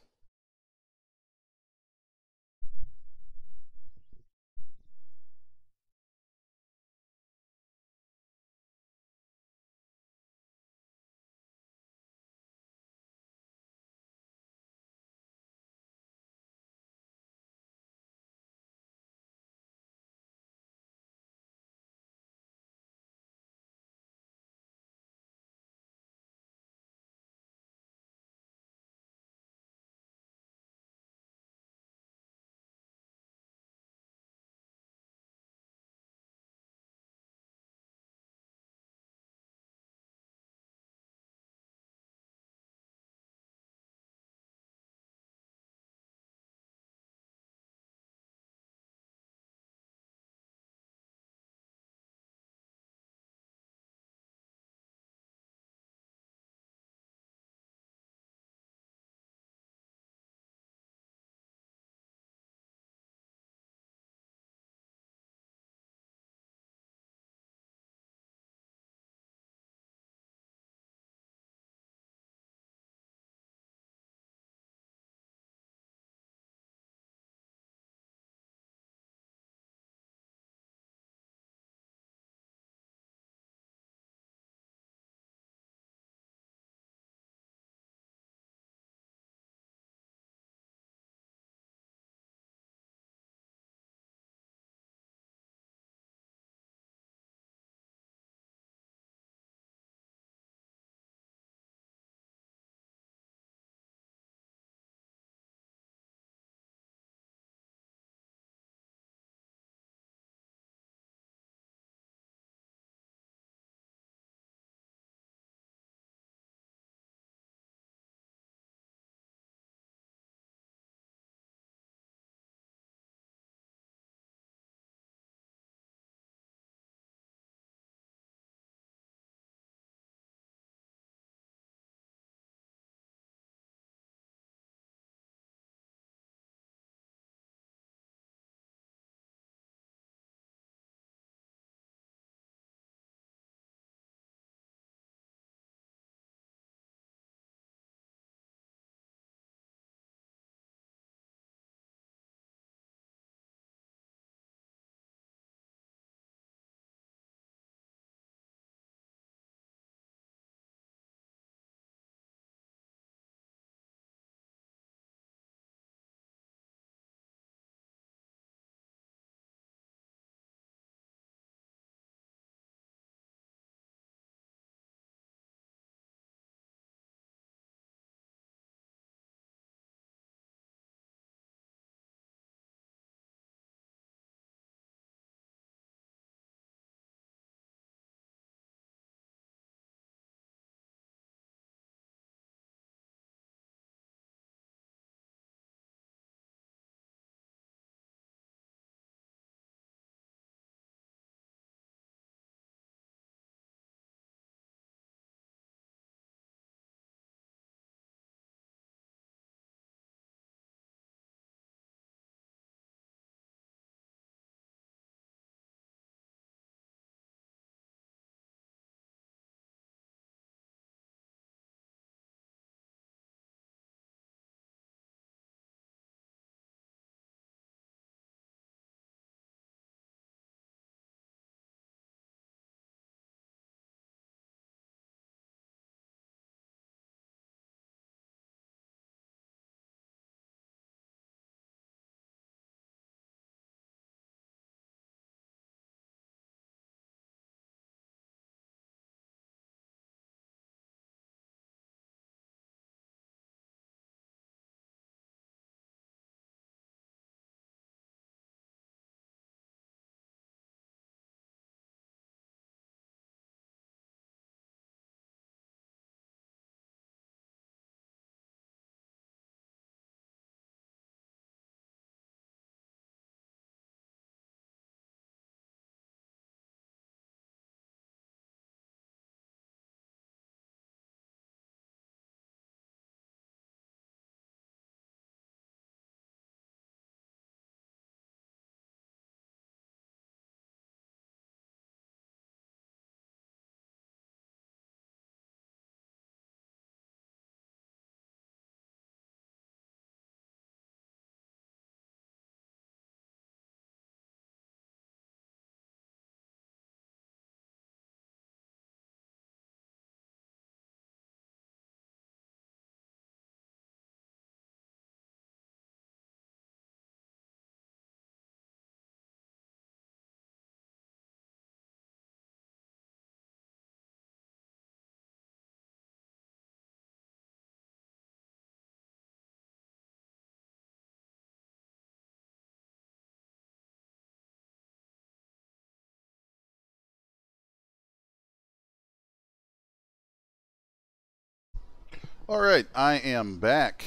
All right, I am back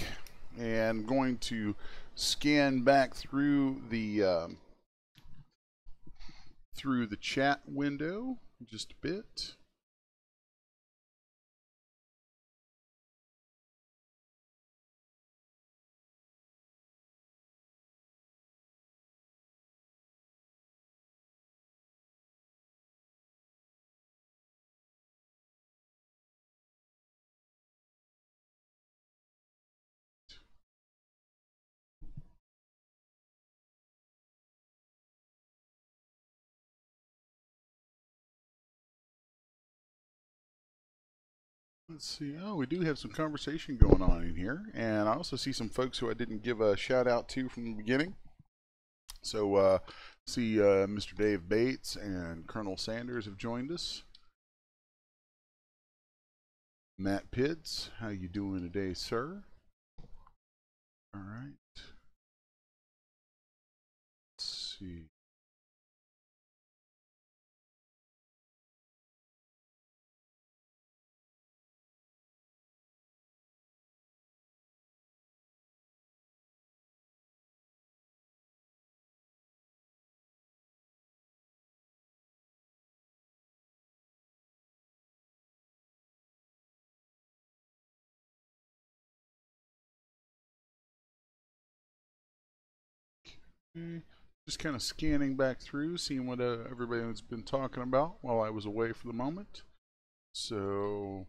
and going to scan back through the chat window just a bit. Let's see. Oh, we do have some conversation going on in here, and I also see some folks who I didn't give a shout out to from the beginning. So, see Mr. Dave Bates and Colonel Sanders have joined us. Matt Pitts, how you doing today, sir? All right. Let's see. Just kind of scanning back through, seeing what everybody has been talking about while I was away for the moment. So,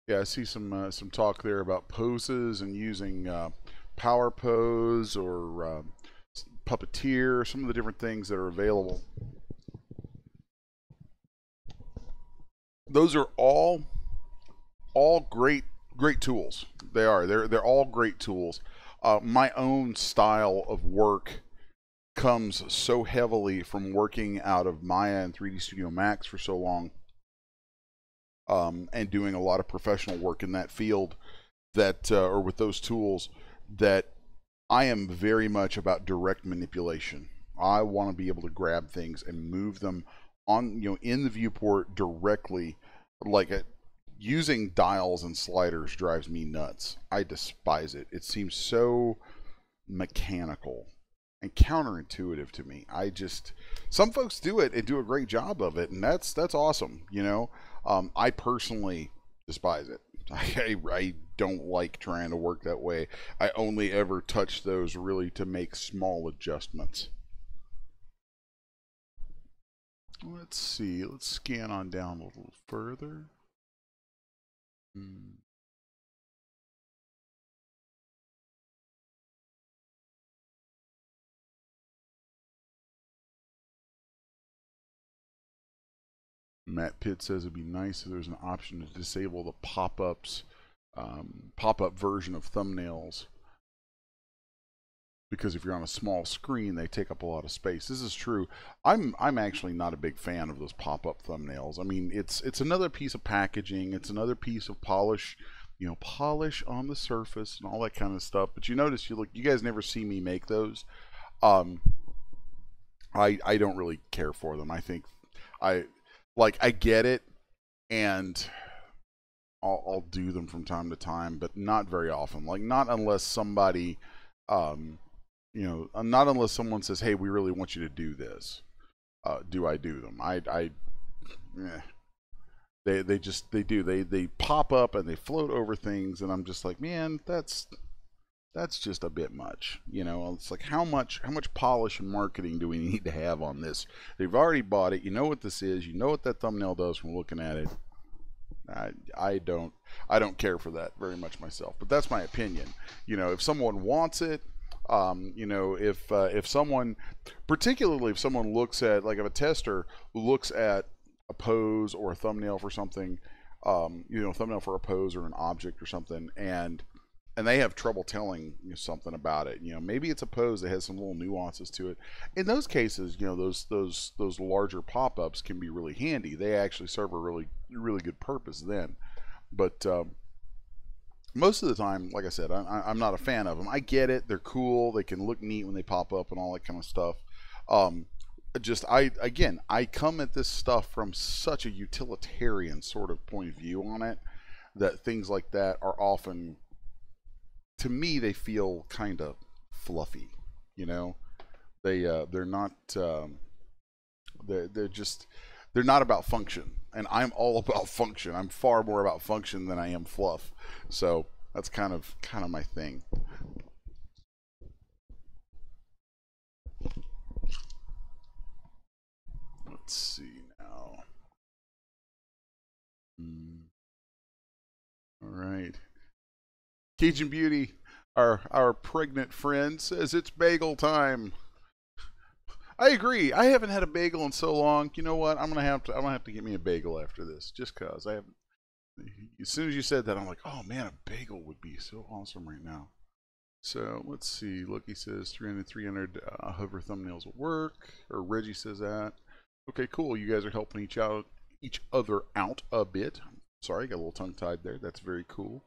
yeah, I see some talk there about poses and using Power Pose or Puppeteer, some of the different things that are available. Those are all great tools. They are. They're all great tools. My own style of work comes so heavily from working out of Maya and 3D Studio Max for so long, and doing a lot of professional work in that field, that or with those tools, that I am very much about direct manipulation. I want to be able to grab things and move them on, in the viewport directly. Like using dials and sliders drives me nuts. I despise it. It seems so mechanical and counterintuitive to me. Some folks do it and do a great job of it, and that's awesome. I personally despise it. I don't like trying to work that way. I only ever touch those really to make small adjustments. Let's see. Let's scan on down a little further. Matt Pitt says it'd be nice if there's an option to disable the pop-ups, pop-up version of thumbnails, because if you're on a small screen, they take up a lot of space. This is true. I'm actually not a big fan of those pop-up thumbnails. I mean, it's another piece of packaging. It's another piece of polish, polish on the surface and all that kind of stuff. But you notice, you guys never see me make those. I don't really care for them. I think I get it, and I'll do them from time to time, but not very often. Like, not unless somebody, not unless someone says, "Hey, we really want you to do this." Do I do them? They pop up and they float over things, and I'm just like, man, that's just a bit much. It's like, how much polish and marketing do we need to have on this? They've already bought it. You know what this is. You know what that thumbnail does from looking at it. I don't care for that very much myself, but that's my opinion. If someone wants it, if someone, particularly if someone looks at, like, if a tester looks at a pose or a thumbnail for something, thumbnail for a pose or an object or something, and they have trouble telling something about it. Maybe it's a pose that has some little nuances to it. In those cases, those larger pop-ups can be really handy. They actually serve a really good purpose then. But most of the time, like I said, I'm not a fan of them. I get it; they're cool. They can look neat when they pop up and all that kind of stuff. Um, I come at this stuff from such a utilitarian sort of point of view on it that things like that are often, to me, they feel kind of fluffy. You know, they're not they're just they're not about function, and I'm all about function. I'm far more about function than I am fluff. So that's kind of my thing. Let's see now. All right. Cajun Beauty, our pregnant friend, says it's bagel time. I agree. I haven't had a bagel in so long. You know what? I'm gonna have to get me a bagel after this, just cause I haven't. As soon as you said that, I'm like, oh man, a bagel would be so awesome right now. So let's see. Look, he says 300 hover thumbnails will work. Or Reggie says that. Okay, cool. You guys are helping each other out a bit. Sorry, got a little tongue tied there. That's very cool.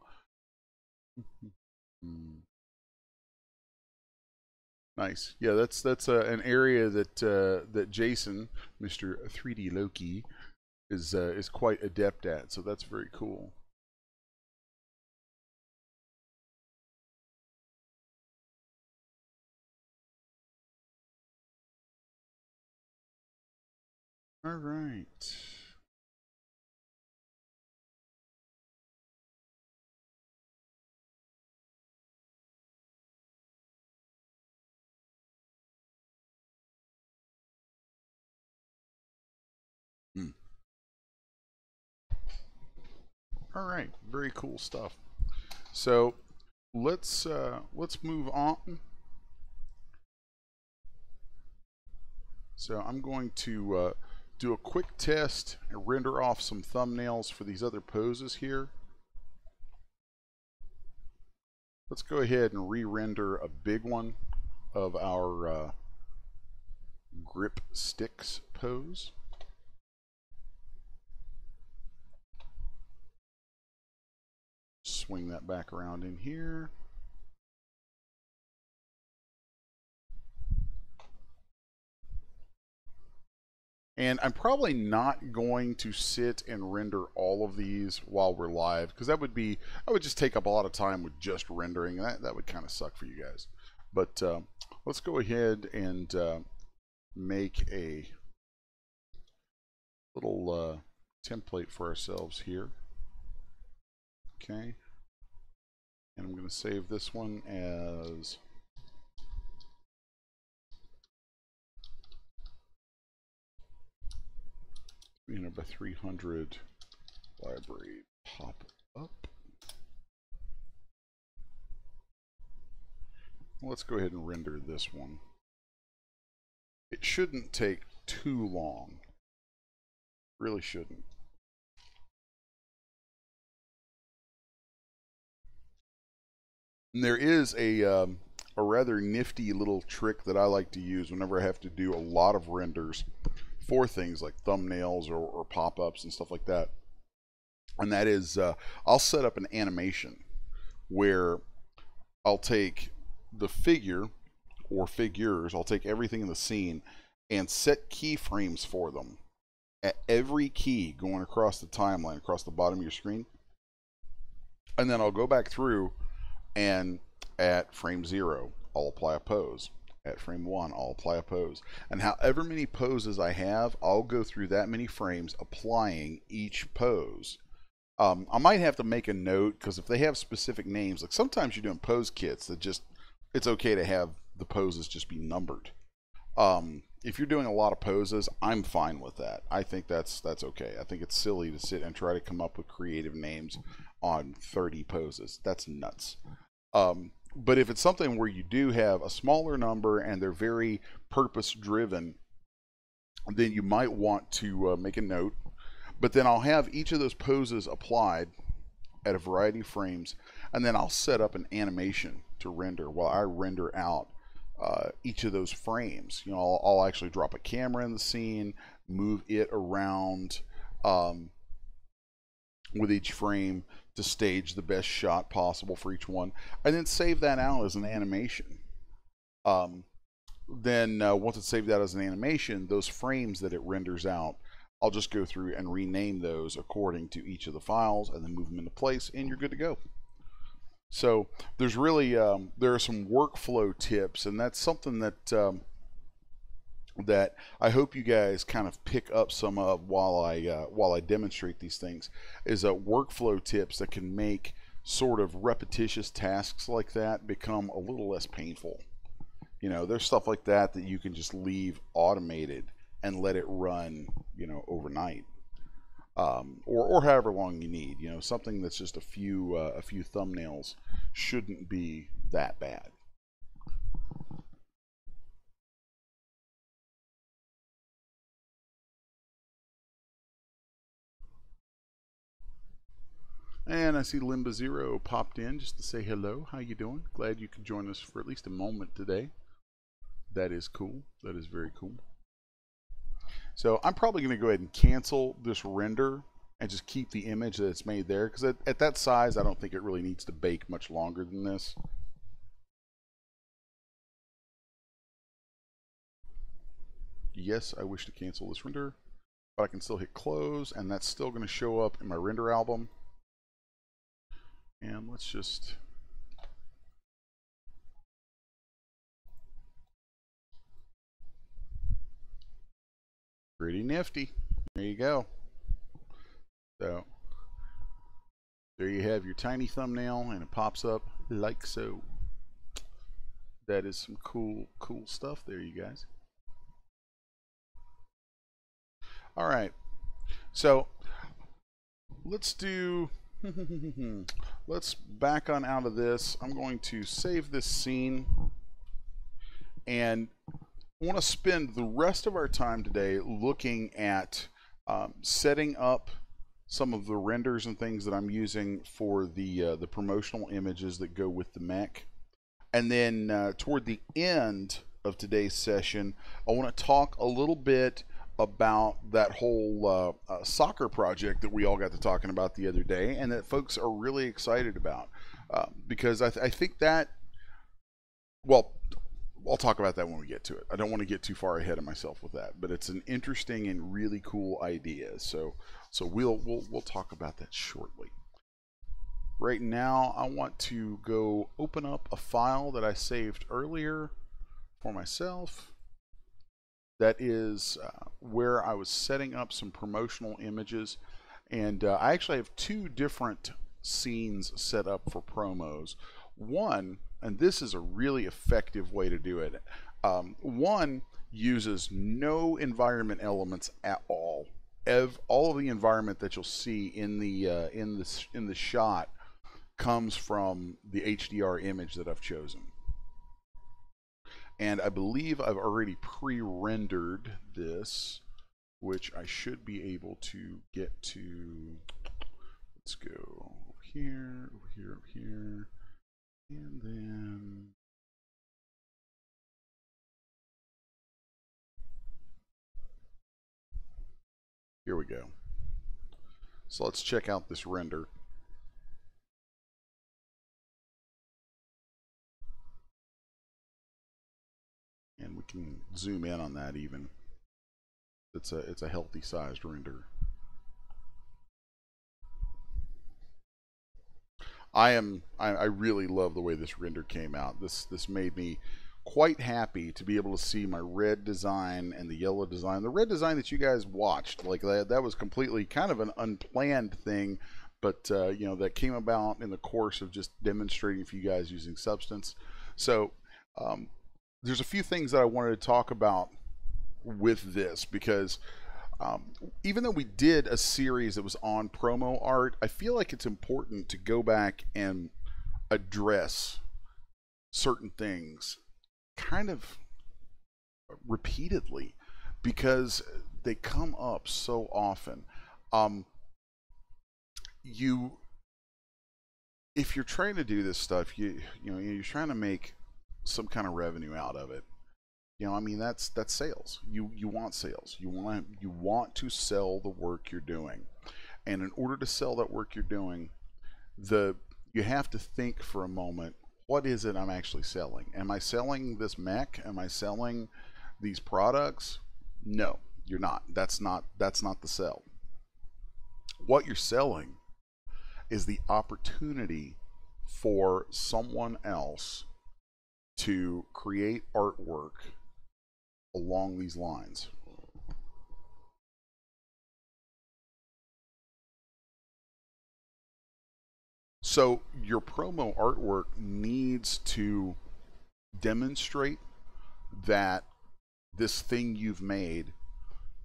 Nice. Yeah, that's an area that Jason, Mr. 3D Loki, is quite adept at. So that's very cool. All right. Hmm. All right. Very cool stuff. So let's move on. So I'm going to do a quick test and render off some thumbnails for these other poses here. Let's go ahead and re-render a big one of our grip sticks pose. Swing that back around in here. And I'm probably not going to sit and render all of these while we're live, because I would just take up a lot of time with just rendering. That would kind of suck for you guys. But let's go ahead and make a little template for ourselves here. Okay. And I'm going to save this one as by 300 library pop up. Let's go ahead and render this one. It shouldn't take too long. Really shouldn't. And there is a rather nifty little trick that I like to use whenever I have to do a lot of renders for things like thumbnails or pop-ups and stuff like that. And that is, I'll set up an animation where I'll take the figure or figures, I'll take everything in the scene and set keyframes for them at every key going across the timeline, across the bottom of your screen. And then I'll go back through and at frame 0, I'll apply a pose. At frame 1, I'll apply a pose. And however many poses I have, I'll go through that many frames applying each pose. I might have to make a note, because if they have specific names, like sometimes you're doing pose kits that just, it's okay to have the poses just be numbered. If you're doing a lot of poses, I'm fine with that. I think that's okay. I think it's silly to sit and try to come up with creative names on 30 poses. That's nuts. But if it's something where you do have a smaller number and they're very purpose driven, then you might want to make a note. But then I'll have each of those poses applied at a variety of frames, and then I'll set up an animation to render while I render out each of those frames. You know, I'll actually drop a camera in the scene, move it around with each frame to stage the best shot possible for each one, and then save that out as an animation. Then once it's saved out as an animation, those frames that it renders out, I'll just go through and rename those according to each of the files and then move them into place, and you're good to go. So there's really there are some workflow tips, and that's something that that I hope you guys kind of pick up some of while I demonstrate these things, is workflow tips that can make sort of repetitious tasks like that become a little less painful. You know, there's stuff like that that you can just leave automated and let it run, you know, overnight, or however long you need. You know, something that's just a few thumbnails shouldn't be that bad. And I see Limba Zero popped in just to say hello. How you doing? Glad you could join us for at least a moment today. That is cool. That is very cool. So I'm probably going to go ahead and cancel this render and just keep the image that it's made there, because at that size I don't think it really needs to bake much longer than this. Yes, I wish to cancel this render, but I can still hit close, and that's still going to show up in my render album. And let's just pretty nifty. There you go. So there you have your tiny thumbnail, and it pops up like so. That is some cool stuff there, you guys. All right, so let's do let's back on out of this. I'm going to save this scene, and I want to spend the rest of our time today looking at setting up some of the renders and things that I'm using for the promotional images that go with the mech. And then toward the end of today's session, I want to talk a little bit about that whole soccer project that we all got to talking about the other day, and that folks are really excited about, because I think that, well, I'll talk about that when we get to it. I don't want to get too far ahead of myself with that, but it's an interesting and really cool idea. So we'll talk about that shortly. Right now, I want to go open up a file that I saved earlier for myself. That is where I was setting up some promotional images, and I actually have two different scenes set up for promos. One, and this is a really effective way to do it, one uses no environment elements at all. All of the environment that you'll see in the shot comes from the HDR image that I've chosen. And I believe I've already pre-rendered this, which I should be able to get to. Let's go over here, over here, over here, and then here we go. So let's check out this render. And we can zoom in on that even. It's a healthy sized render. I really love the way this render came out. This made me quite happy to be able to see my red design and the yellow design. The red design that you guys watched, like that was completely kind of an unplanned thing, but you know, that came about in the course of just demonstrating for you guys using Substance. So there's a few things that I wanted to talk about with this, because even though we did a series that was on promo art, I feel like it's important to go back and address certain things kind of repeatedly, because they come up so often. If you're trying to do this stuff, you know, you're trying to make some kind of revenue out of it. You know, I mean, that's sales. You want sales. You want to sell the work you're doing, and in order to sell that work you're doing, You have to think for a moment, what is it I'm actually selling? Am I selling this mech? Am I selling these products? No, you're not. That's not the sell. What you're selling is the opportunity for someone else to create artwork along these lines. So your promo artwork needs to demonstrate that this thing you've made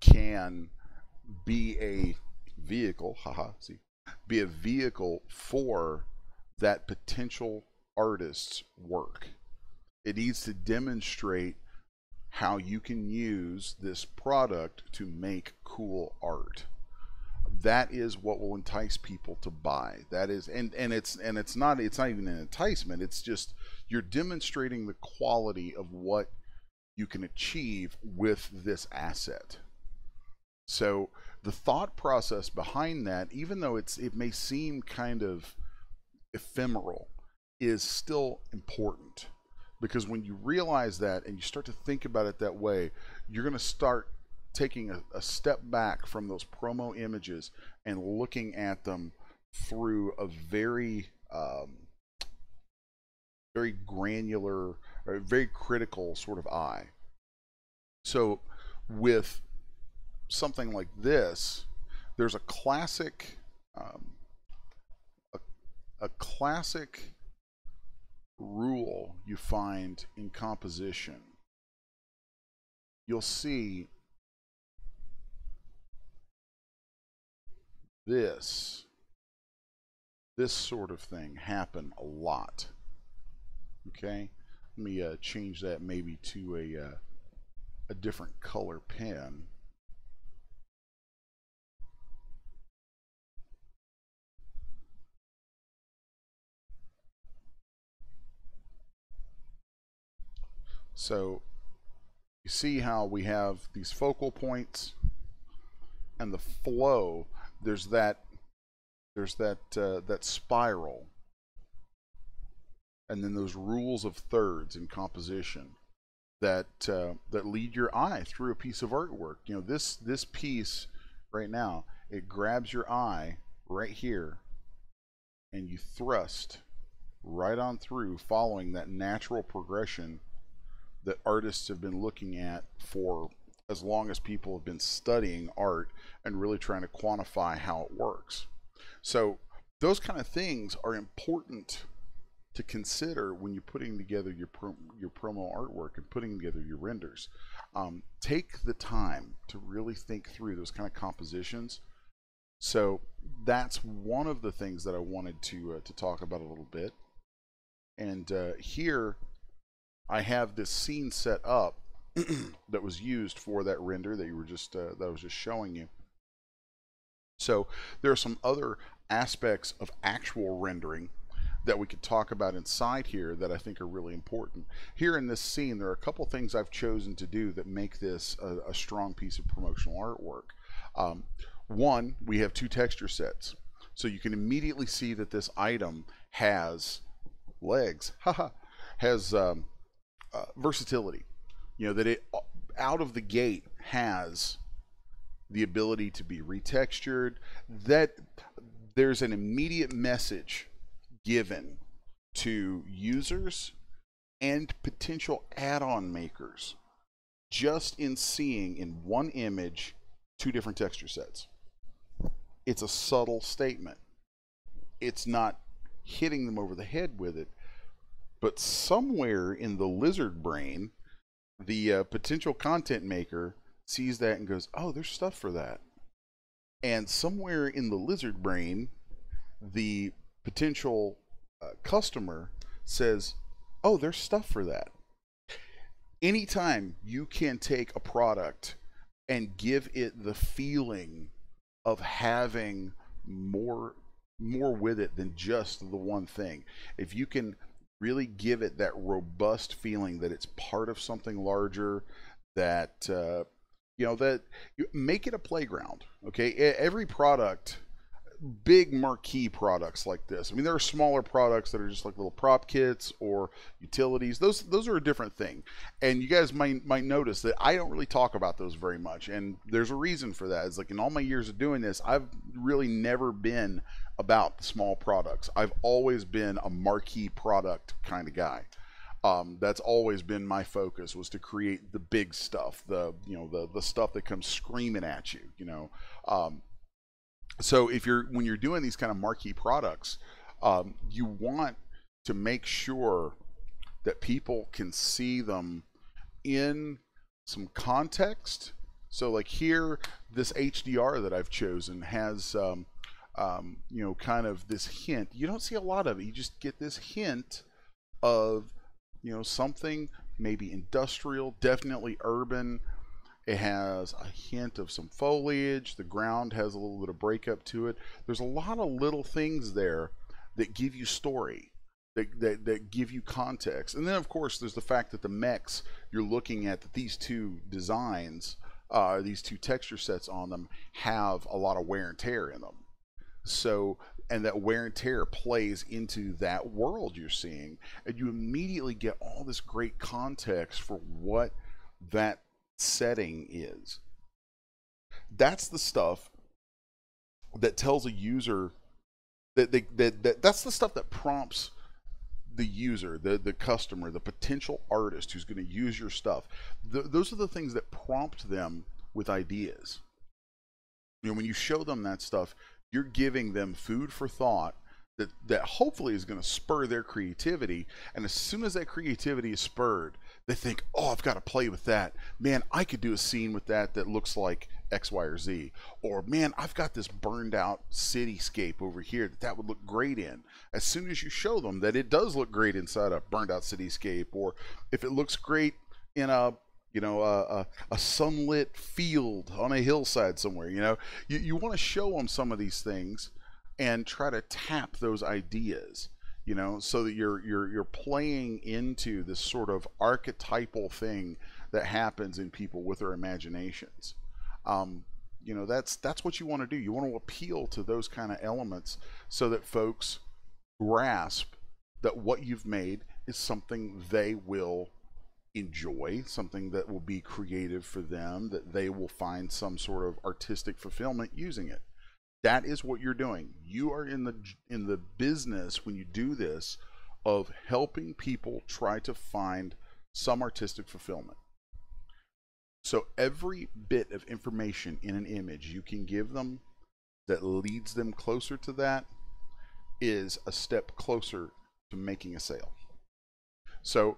can be a vehicle, be a vehicle for that potential artist's work. It needs to demonstrate how you can use this product to make cool art. That is what will entice people to buy. That is, and it's not even an enticement. It's just you're demonstrating the quality of what you can achieve with this asset. So the thought process behind that, even though it may seem kind of ephemeral, is still important, because when you realize that and you start to think about it that way, you're going to start taking a step back from those promo images and looking at them through a very very granular or very critical sort of eye. So with something like this, there's a classic a classic rule you find in composition. You'll see this sort of thing happen a lot. Okay, let me change that maybe to a different color pen. So you see how we have these focal points and the flow. There's that spiral, and then those rules of thirds in composition that lead your eye through a piece of artwork. You know, this piece right now, it grabs your eye right here, and you thrust right on through, following that natural progression that artists have been looking at for as long as people have been studying art and really trying to quantify how it works. So those kind of things are important to consider when you're putting together your promo artwork and putting together your renders. Take the time to really think through those kind of compositions. So that's one of the things that I wanted to talk about a little bit. And here I have this scene set up that was used for that render that you were just that I was just showing you. So there are some other aspects of actual rendering that we could talk about inside here that I think are really important. Here in this scene, there are a couple things I've chosen to do that make this a strong piece of promotional artwork. One, we have two texture sets. So you can immediately see that this item has legs, has versatility. You know, that it out of the gate has the ability to be retextured, that there's an immediate message given to users and potential add-on makers just in seeing in one image two different texture sets. It's a subtle statement. It's not hitting them over the head with it, but somewhere in the lizard brain, the potential content maker sees that and goes, oh, there's stuff for that. And somewhere in the lizard brain, the potential customer says, oh, there's stuff for that. Anytime you can take a product and give it the feeling of having more with it than just the one thing, if you can really give it that robust feeling that it's part of something larger, that you know, that you make it a playground. Okay, every product, big marquee products like this. I mean, there are smaller products that are just like little prop kits or utilities. Those are a different thing. And you guys might notice that I don't really talk about those very much. And there's a reason for that. It's like in all my years of doing this, I've really never been about the small products. I've always been a marquee product kind of guy. That's always been my focus, was to create the big stuff, the stuff that comes screaming at you, so when you're doing these kind of marquee products, you want to make sure that people can see them in some context. So like here, this HDR that I've chosen has kind of this hint. You don't see a lot of it. You just get this hint of something maybe industrial, definitely urban. It has a hint of some foliage. The ground has a little bit of breakup to it. There's a lot of little things there that give you story, that give you context. And then, of course, there's the fact that the mechs you're looking at, that these two designs, these two texture sets on them, have a lot of wear and tear in them. So, and that wear and tear plays into that world you're seeing. And you immediately get all this great context for what that setting is. That's the stuff that tells a user that's the stuff that prompts the user, the customer, the potential artist who's going to use your stuff. Those are the things that prompt them with ideas. When you show them that stuff, you're giving them food for thought that hopefully is going to spur their creativity. And as soon as that creativity is spurred, they think, oh, I've got to play with that. Man, I could do a scene with that looks like X, Y, or Z. Or, man, I've got this burned out cityscape over here that would look great in. As soon as you show them that it does look great inside a burned out cityscape, or if it looks great in a sunlit field on a hillside somewhere, you want to show them some of these things and try to tap those ideas, so that you're playing into this sort of archetypal thing that happens in people with their imaginations. That's what you want to do. You want to appeal to those kind of elements so that folks grasp that what you've made is something they will enjoy, something that will be creative for them, that they will find some sort of artistic fulfillment using it. That is what you're doing. You are in the business, when you do this, of helping people try to find some artistic fulfillment. So every bit of information in an image you can give them that leads them closer to that is a step closer to making a sale. So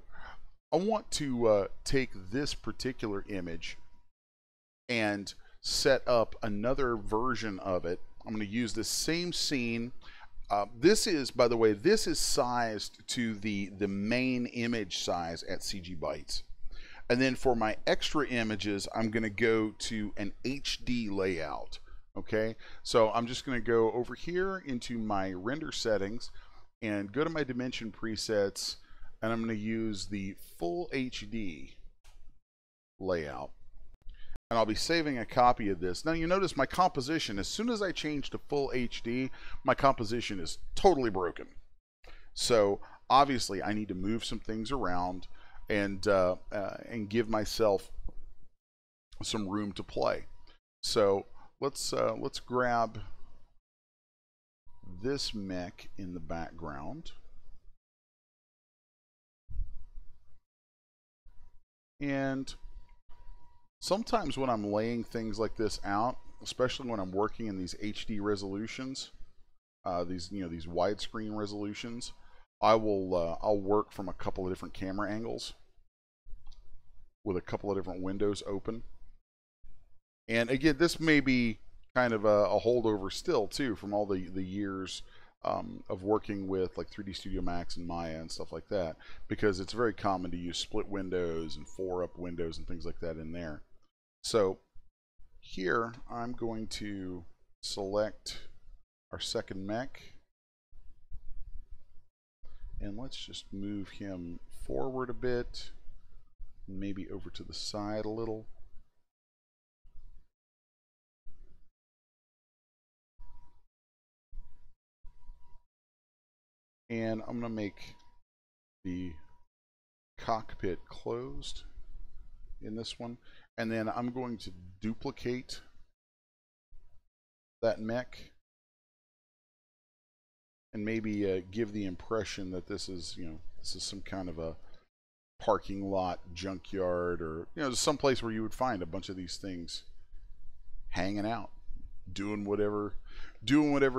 I want to take this particular image and set up another version of it. I'm going to use the same scene. This is, by the way, this is sized to the main image size at CGBytes. And then for my extra images, I'm going to go to an HD layout. Okay, so I'm just going to go over here into my render settings and go to my dimension presets, and I'm going to use the full HD layout. And I'll be saving a copy of this. Now you notice my composition, as soon as I change to full HD, my composition is totally broken. So obviously I need to move some things around and give myself some room to play. So let's grab this mech in the background. And sometimes when I'm laying things like this out, especially when I'm working in these HD resolutions, these widescreen resolutions, I'll work from a couple of different camera angles with a couple of different windows open. And again, this may be kind of a holdover still too from all the years of working with like 3D Studio Max and Maya and stuff like that, because it's very common to use split windows and 4-up windows and things like that in there. So here I'm going to select our second mech, and let's just move him forward a bit, maybe over to the side a little. And I'm going to make the cockpit closed in this one. And then I'm going to duplicate that mech and maybe give the impression that this is, this is some kind of a parking lot, junkyard, or some place where you would find a bunch of these things hanging out, doing whatever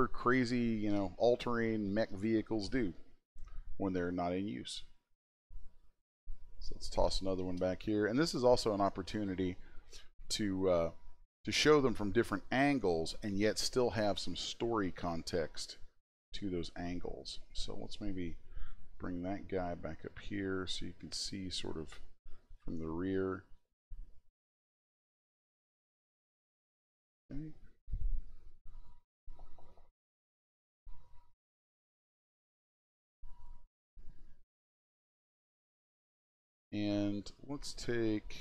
crazy, all-terrain mech vehicles do when they're not in use. So let's toss another one back here, and this is also an opportunity to show them from different angles and yet still have some story context to those angles. So let's maybe bring that guy back up here so you can see sort of from the rear. Okay. And let's take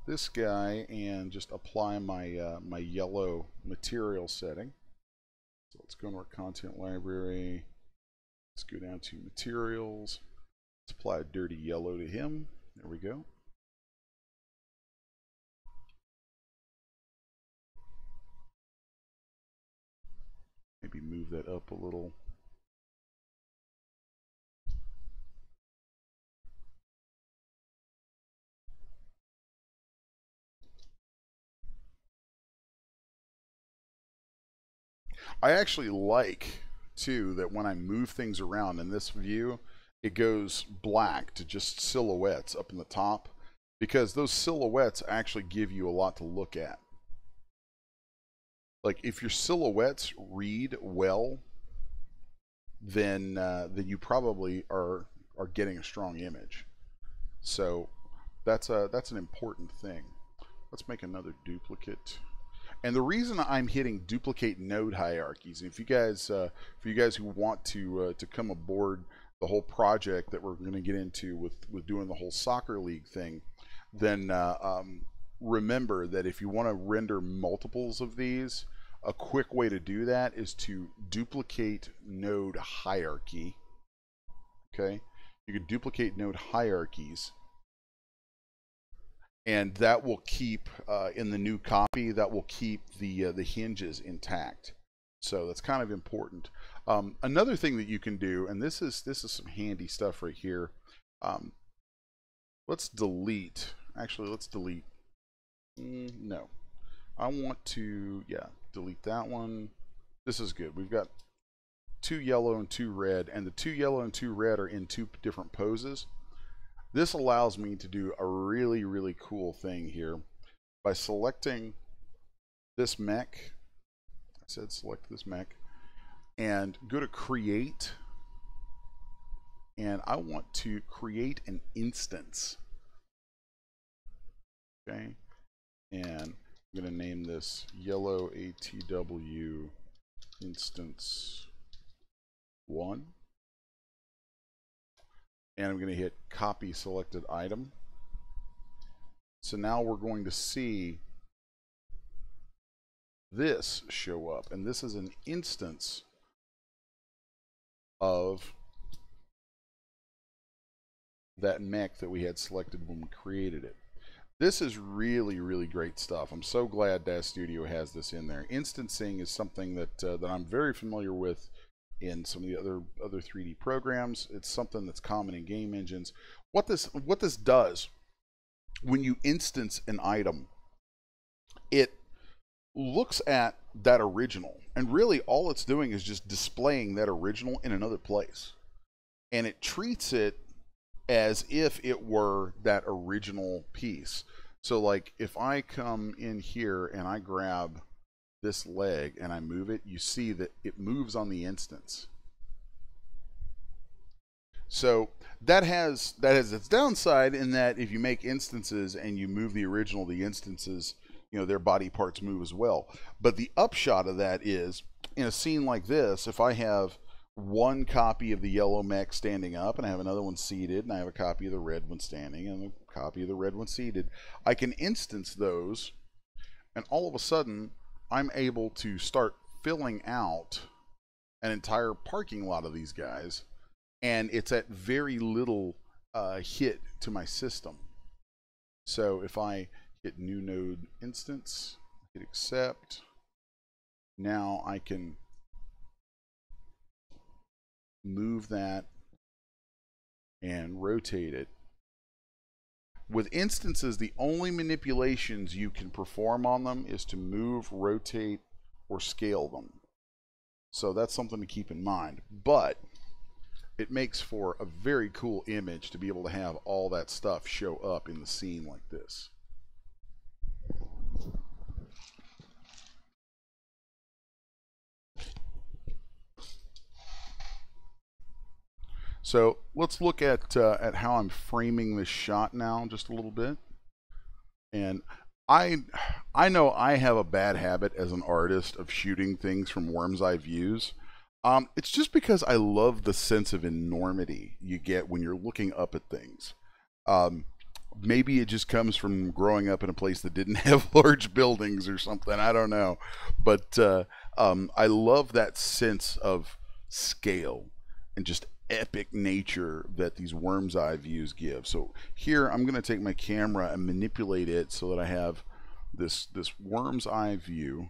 this guy and just apply my my yellow material setting. So let's go into our content library. Let's go down to materials. Let's apply a dirty yellow to him. There we go. Maybe move that up a little. I actually like, too, that when I move things around in this view, it goes black to just silhouettes up in the top, because those silhouettes actually give you a lot to look at. Like, if your silhouettes read well, then you probably are getting a strong image. So that's an important thing. Let's make another duplicate. And the reason I'm hitting duplicate node hierarchies, and if you guys who want to come aboard the whole project that we're going to get into with doing the whole soccer league thing, then remember that if you want to render multiples of these, a quick way to do that is to duplicate node hierarchy. Okay, you can duplicate node hierarchies, and that will keep in the new copy, that will keep the hinges intact. So that's kind of important. Another thing that you can do, and this is some handy stuff right here. Let's delete. Actually, let's delete. No, I want to delete that one. This is good. We've got 2 yellow and 2 red, and the 2 yellow and 2 red are in 2 different poses. This allows me to do a really, really cool thing here by selecting this mech. I said select this mech and go to create, and I want to create an instance. Okay, and I'm going to name this yellow ATW instance 1. And I'm going to hit copy selected item. So now we're going to see this show up, and this is an instance of that mech that we had selected when we created it. This is really, really great stuff. I'm so glad DAZ Studio has this in there. Instancing is something that that I'm very familiar with in some of the other 3D programs. It's something that's common in game engines. What this does, when you instance an item, it looks at that original, and really all it's doing is just displaying that original in another place, and it treats it as if it were that original piece. So like if I come in here and I grab this leg and I move it, you see that it moves on the instance. So that has its downside in that if you make instances and you move the original, the instances, their body parts move as well. But the upshot of that is, in a scene like this, if I have one copy of the yellow mech standing up and I have another one seated, and I have a copy of the red one standing and a copy of the red one seated, I can instance those, and all of a sudden I'm able to start filling out an entire parking lot of these guys and it's at very little hit to my system. So if I hit new node instance, hit accept, now I can move that and rotate it. With instances, the only manipulations you can perform on them is to move, rotate, or scale them. So that's something to keep in mind. But it makes for a very cool image to be able to have all that stuff show up in the scene like this. So let's look at how I'm framing this shot now just a little bit. And I know I have a bad habit as an artist of shooting things from worm's eye views. It's just because I love the sense of enormity you get when you're looking up at things. Maybe it just comes from growing up in a place that didn't have large buildings or something. I don't know. But I love that sense of scale and just epic nature that these worm's eye views give. So here I'm going to take my camera and manipulate it so that I have this worm's eye view.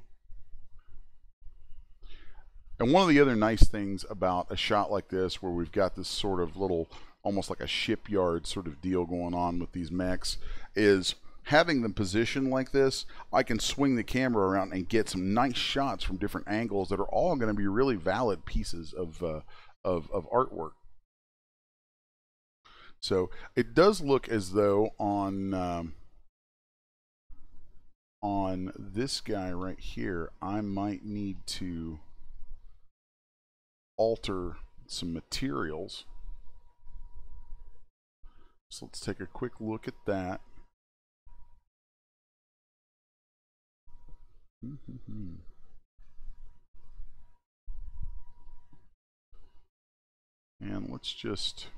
And one of the other nice things about a shot like this, where we've got this sort of little, almost like a shipyard sort of deal going on with these mechs, is having them positioned like this, I can swing the camera around and get some nice shots from different angles that are all going to be really valid pieces of artwork. So it does look as though on this guy right here, I might need to alter some materials. So let's take a quick look at that. And let's just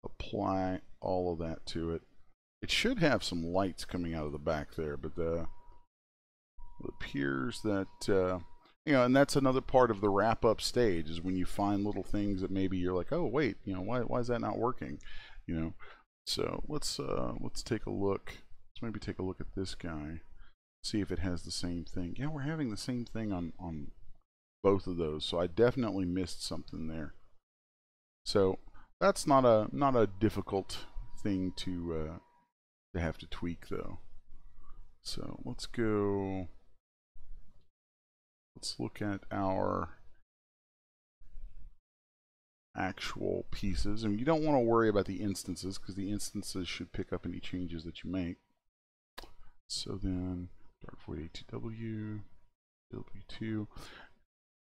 apply all of that to it. It should have some lights coming out of the back there, but it appears that you know, and that's another part of the wrap-up stage, is when you find little things that maybe you're like, oh wait, you know, why is that not working? You know, so let's take a look. Let's maybe take a look at this guy, see if it has the same thing. Yeah, we're having the same thing on both of those. So I definitely missed something there. So that's not a difficult thing to have to tweak though. So let's go. Let's look at our actual pieces, and you don't want to worry about the instances because the instances should pick up any changes that you make. So then dark void A2W, W2.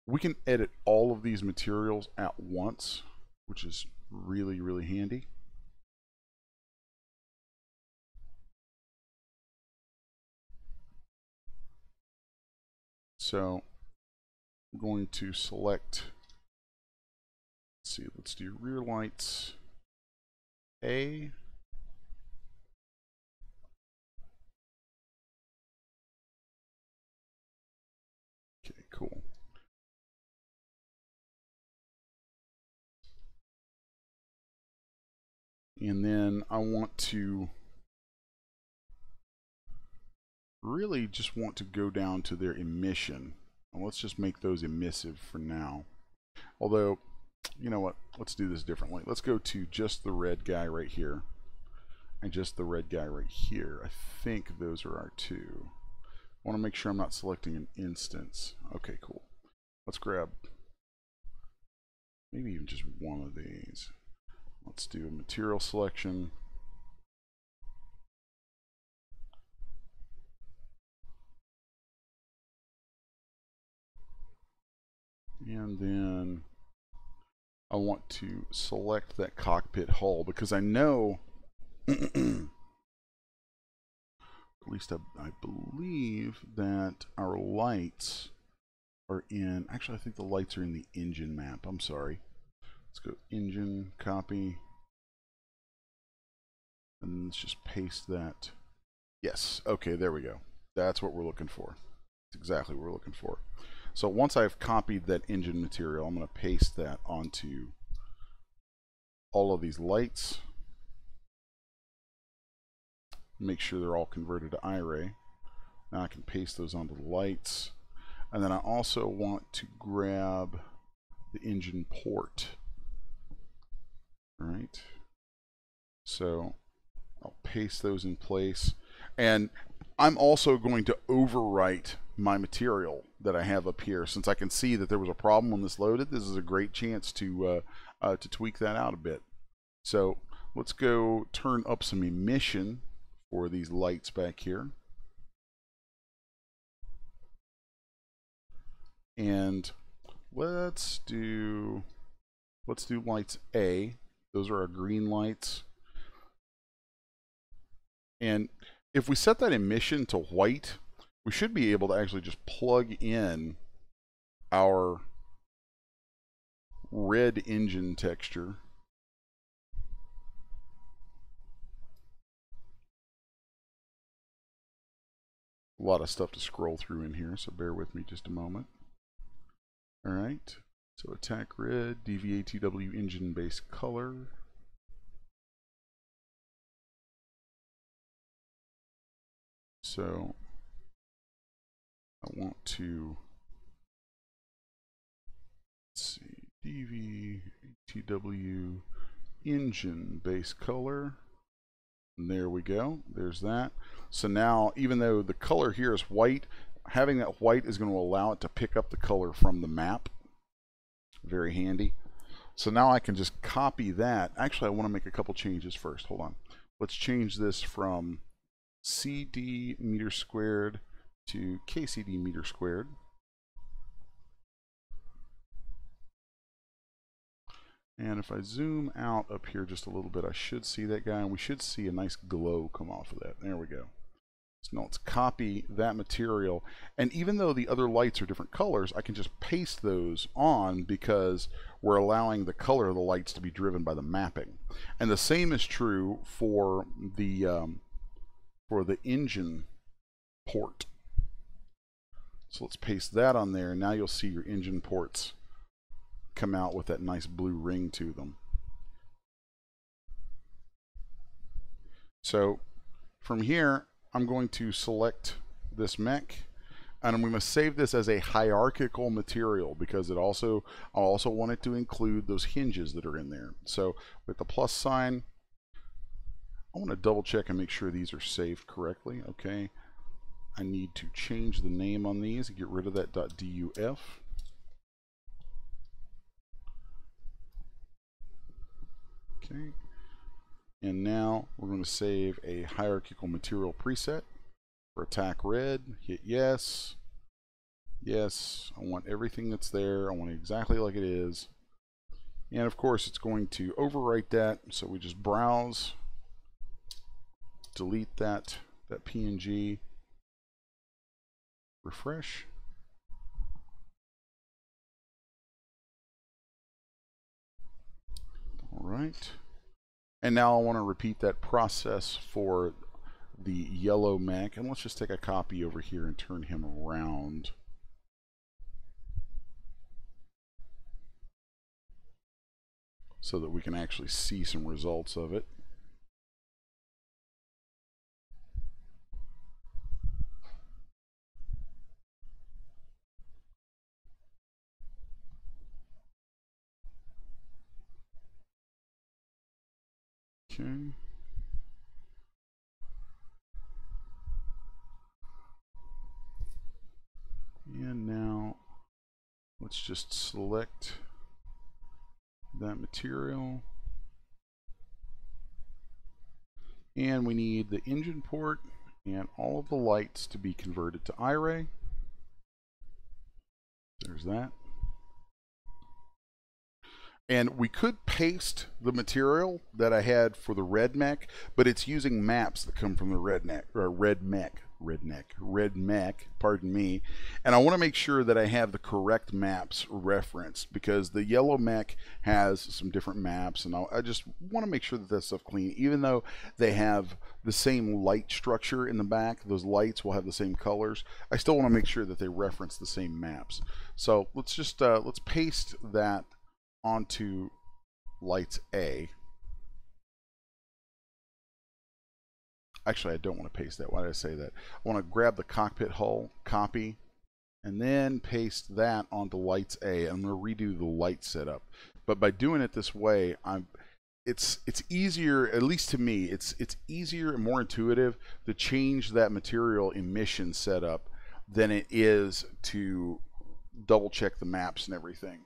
We can edit all of these materials at once, which is really, really handy. So I'm going to select, let's see, let's do rear lights A. Okay, cool. And then I want to really just want to go down to their emission. And let's just make those emissive for now. Although, you know what, let's do this differently. Let's go to just the red guy right here and just the red guy right here. I think those are our two. I want to make sure I'm not selecting an instance. Okay, cool. Let's grab maybe even just one of these. Let's do a material selection. And then I want to select that cockpit hull because I know, at least I believe that our lights are in, actually I think the lights are in the engine map. I'm sorry. Let's go engine, copy, and let's just paste that. Yes, okay, there we go. That's what we're looking for. That's exactly what we're looking for. So once I've copied that engine material, I'm going to paste that onto all of these lights. Make sure they're all converted to iRay. Now I can paste those onto the lights. And then I also want to grab the engine port. All right. So I'll paste those in place. And I'm also going to overwrite my material that I have up here. Since I can see that there was a problem when this loaded, this is a great chance to tweak that out a bit. So let's go turn up some emission for these lights back here. And let's do lights A. Those are our green lights. And if we set that emission to white, we should be able to actually just plug in our red engine texture. A lot of stuff to scroll through in here, so bear with me just a moment. All right, so attack red, DVATW engine base color. So I want to, let's see, DVATW engine base color. And there we go. There's that. So now, even though the color here is white, having that white is going to allow it to pick up the color from the map. Very handy. So now I can just copy that. Actually, I want to make a couple changes first. Hold on. Let's change this from CD meter squared to KCD meter squared. And if I zoom out up here just a little bit, I should see that guy, and we should see a nice glow come off of that. There we go. So now let's copy that material. And even though the other lights are different colors, I can just paste those on because we're allowing the color of the lights to be driven by the mapping. And the same is true for the engine port. So let's paste that on there. Now you'll see your engine ports come out with that nice blue ring to them. So from here, I'm going to select this mech, and I'm going to save this as a hierarchical material because I also want it to include those hinges that are in there. So with the plus sign, I want to double check and make sure these are saved correctly. Okay, I need to change the name on these and get rid of that .duf. Okay, and now we're going to save a hierarchical material preset for attack red. Hit yes. Yes, I want everything that's there. I want it exactly like it is. And of course, it's going to overwrite that. So we just browse, delete that PNG, refresh. All right. And now I want to repeat that process for the yellow mech. And let's just take a copy over here and turn him around. So that we can actually see some results of it. Okay. And now let's just select that material. And we need the engine port and all of the lights to be converted to iRay. There's that. And we could paste the material that I had for the red mech, but it's using maps that come from the red mech. pardon me, and I want to make sure that I have the correct maps referenced, because the yellow mech has some different maps, and I just want to make sure that stuff clean. Even though they have the same light structure in the back, those lights will have the same colors, I still want to make sure that they reference the same maps. So let's just let's paste that onto lights A. Actually, I don't want to paste that. Why did I say that? I want to grab the cockpit hull, copy, and then paste that onto lights A. I'm going to redo the light setup. But by doing it this way, it's easier, at least to me, it's easier and more intuitive to change that material emission setup than it is to double check the maps and everything.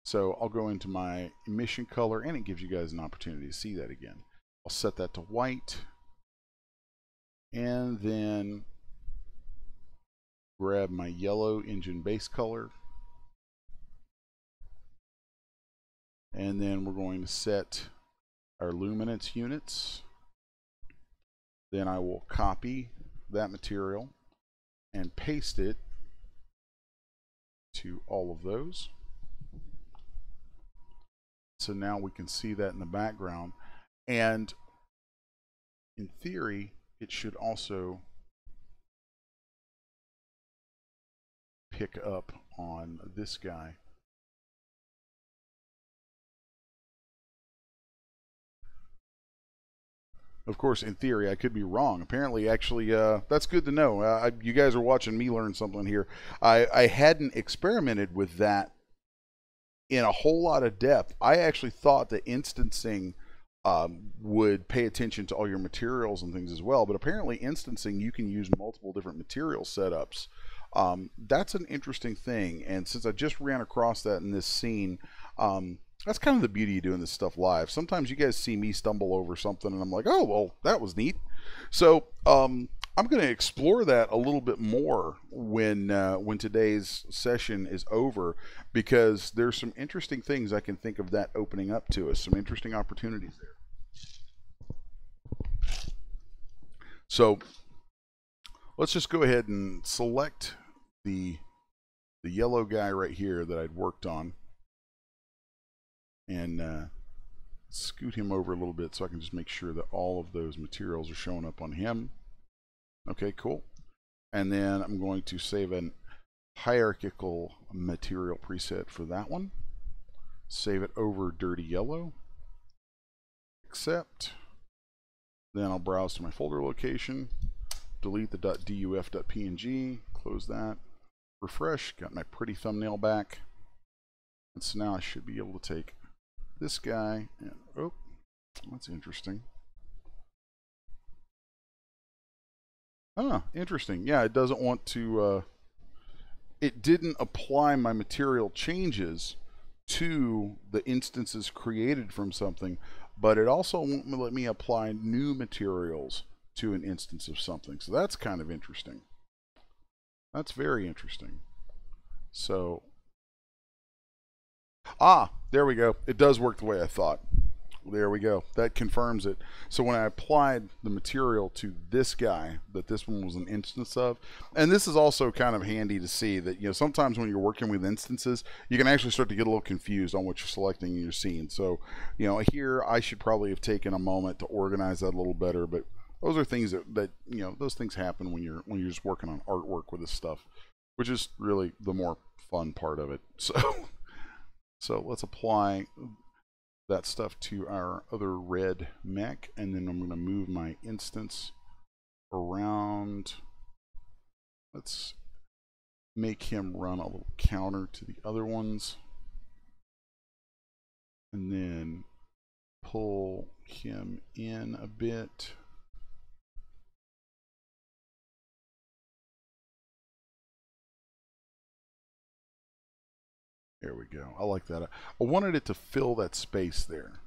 So I'll go into my emission color, and it gives you guys an opportunity to see that again. I'll set that to white. And then grab my yellow engine base color. And then we're going to set our luminance units. Then I will copy that material and paste it to all of those. So now we can see that in the background. And in theory, it should also pick up on this guy. Of course, in theory, I could be wrong. Apparently, actually, that's good to know. You guys are watching me learn something here. I hadn't experimented with that in a whole lot of depth. I actually thought that instancing would pay attention to all your materials and things as well, but apparently instancing, you can use multiple different material setups. That's an interesting thing, and since I just ran across that in this scene, that's kind of the beauty of doing this stuff live. Sometimes you guys see me stumble over something and I'm like, oh, well, that was neat. So I'm going to explore that a little bit more when today's session is over, because there's some interesting things I can think of that opening up to us, some interesting opportunities there. So let's just go ahead and select the yellow guy right here that I'd worked on, and scoot him over a little bit so I can just make sure that all of those materials are showing up on him. Okay, cool. And then I'm going to save an hierarchical material preset for that one. Save it over dirty yellow. Accept. Then I'll browse to my folder location, delete the .duf.png, close that, refresh, got my pretty thumbnail back. And so now I should be able to take this guy and, oh, that's interesting. Ah, interesting. Yeah, it doesn't want to, it didn't apply my material changes to the instances created from something, but it also won't let me apply new materials to an instance of something. So that's kind of interesting. That's very interesting. So, there we go. It does work the way I thought. There we go. That confirms it. So when I applied the material to this guy that this one was an instance of, and this is also kind of handy to see that, you know, sometimes when you're working with instances, you can actually start to get a little confused on what you're selecting in your scene. So, you know, here I should probably have taken a moment to organize that a little better, but those are things that you know, those things happen when you're just working on artwork with this stuff, which is really the more fun part of it. So let's apply that stuff to our other red mech, and then I'm going to move my instance around. Let's make him run a little counter to the other ones, and then pull him in a bit. There we go. I like that. I wanted it to fill that space there.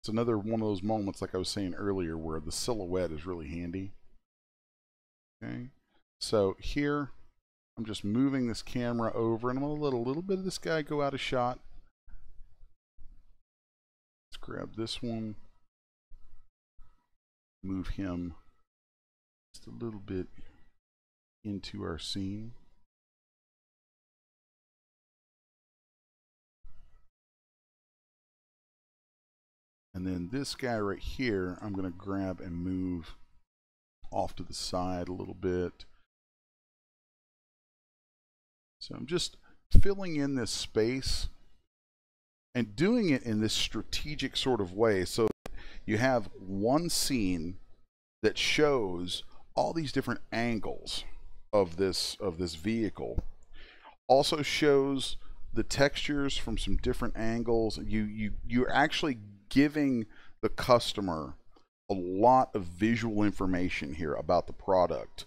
It's another one of those moments, like I was saying earlier, where the silhouette is really handy. Okay. So here, I'm just moving this camera over, and I'm going to let a little bit of this guy go out of shot. Let's grab this one. Move him just a little bit into our scene. And then this guy right here, I'm going to grab and move off to the side a little bit. So I'm just filling in this space and doing it in this strategic sort of way, so that you have one scene that shows all these different angles of this vehicle. Also shows the textures from some different angles. You're actually giving the customer a lot of visual information here about the product,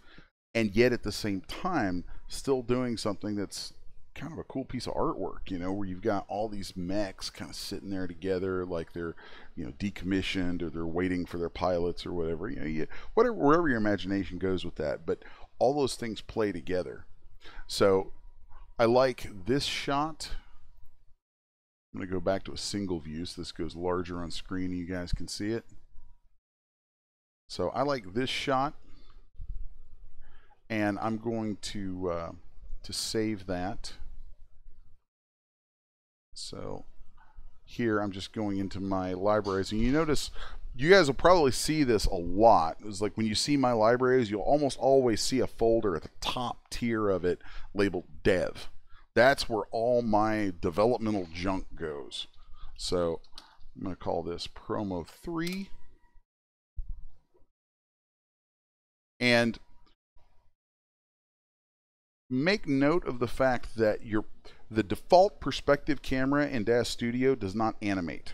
and yet at the same time still doing something that's kind of a cool piece of artwork, you know, where you've got all these mechs kind of sitting there together like they're, you know, decommissioned, or they're waiting for their pilots or whatever, you know, wherever your imagination goes with that, but all those things play together. So I like this shot. I'm going to go back to a single view so this goes larger on screen and you guys can see it. So I like this shot, and I'm going to save that. So here I'm just going into my libraries, and you notice, you guys will probably see this a lot. It's like when you see my libraries, you'll almost always see a folder at the top tier of it labeled dev. That's where all my developmental junk goes. So I'm going to call this promo 3. And make note of the fact that the default perspective camera in DAZ Studio does not animate.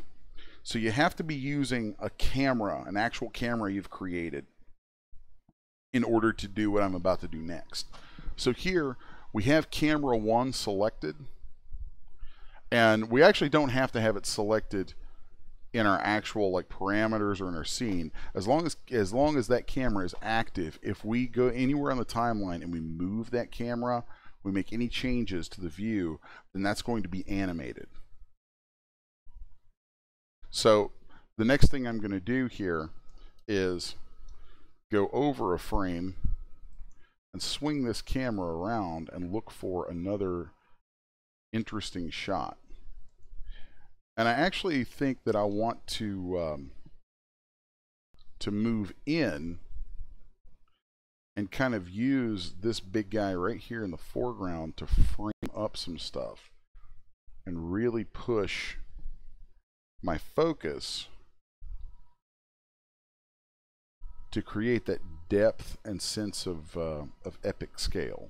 So you have to be using a camera, an actual camera you've created, in order to do what I'm about to do next. So here we have camera 1 selected, and we actually don't have to have it selected in our actual like parameters or in our scene. As long as that camera is active, if we go anywhere on the timeline and we move that camera, we make any changes to the view, then that's going to be animated. So the next thing I'm going to do here is go over a frame and swing this camera around and look for another interesting shot. And I actually think that I want to move in and kind of use this big guy right here in the foreground to frame up some stuff and really push my focus to create that depth and sense of epic scale.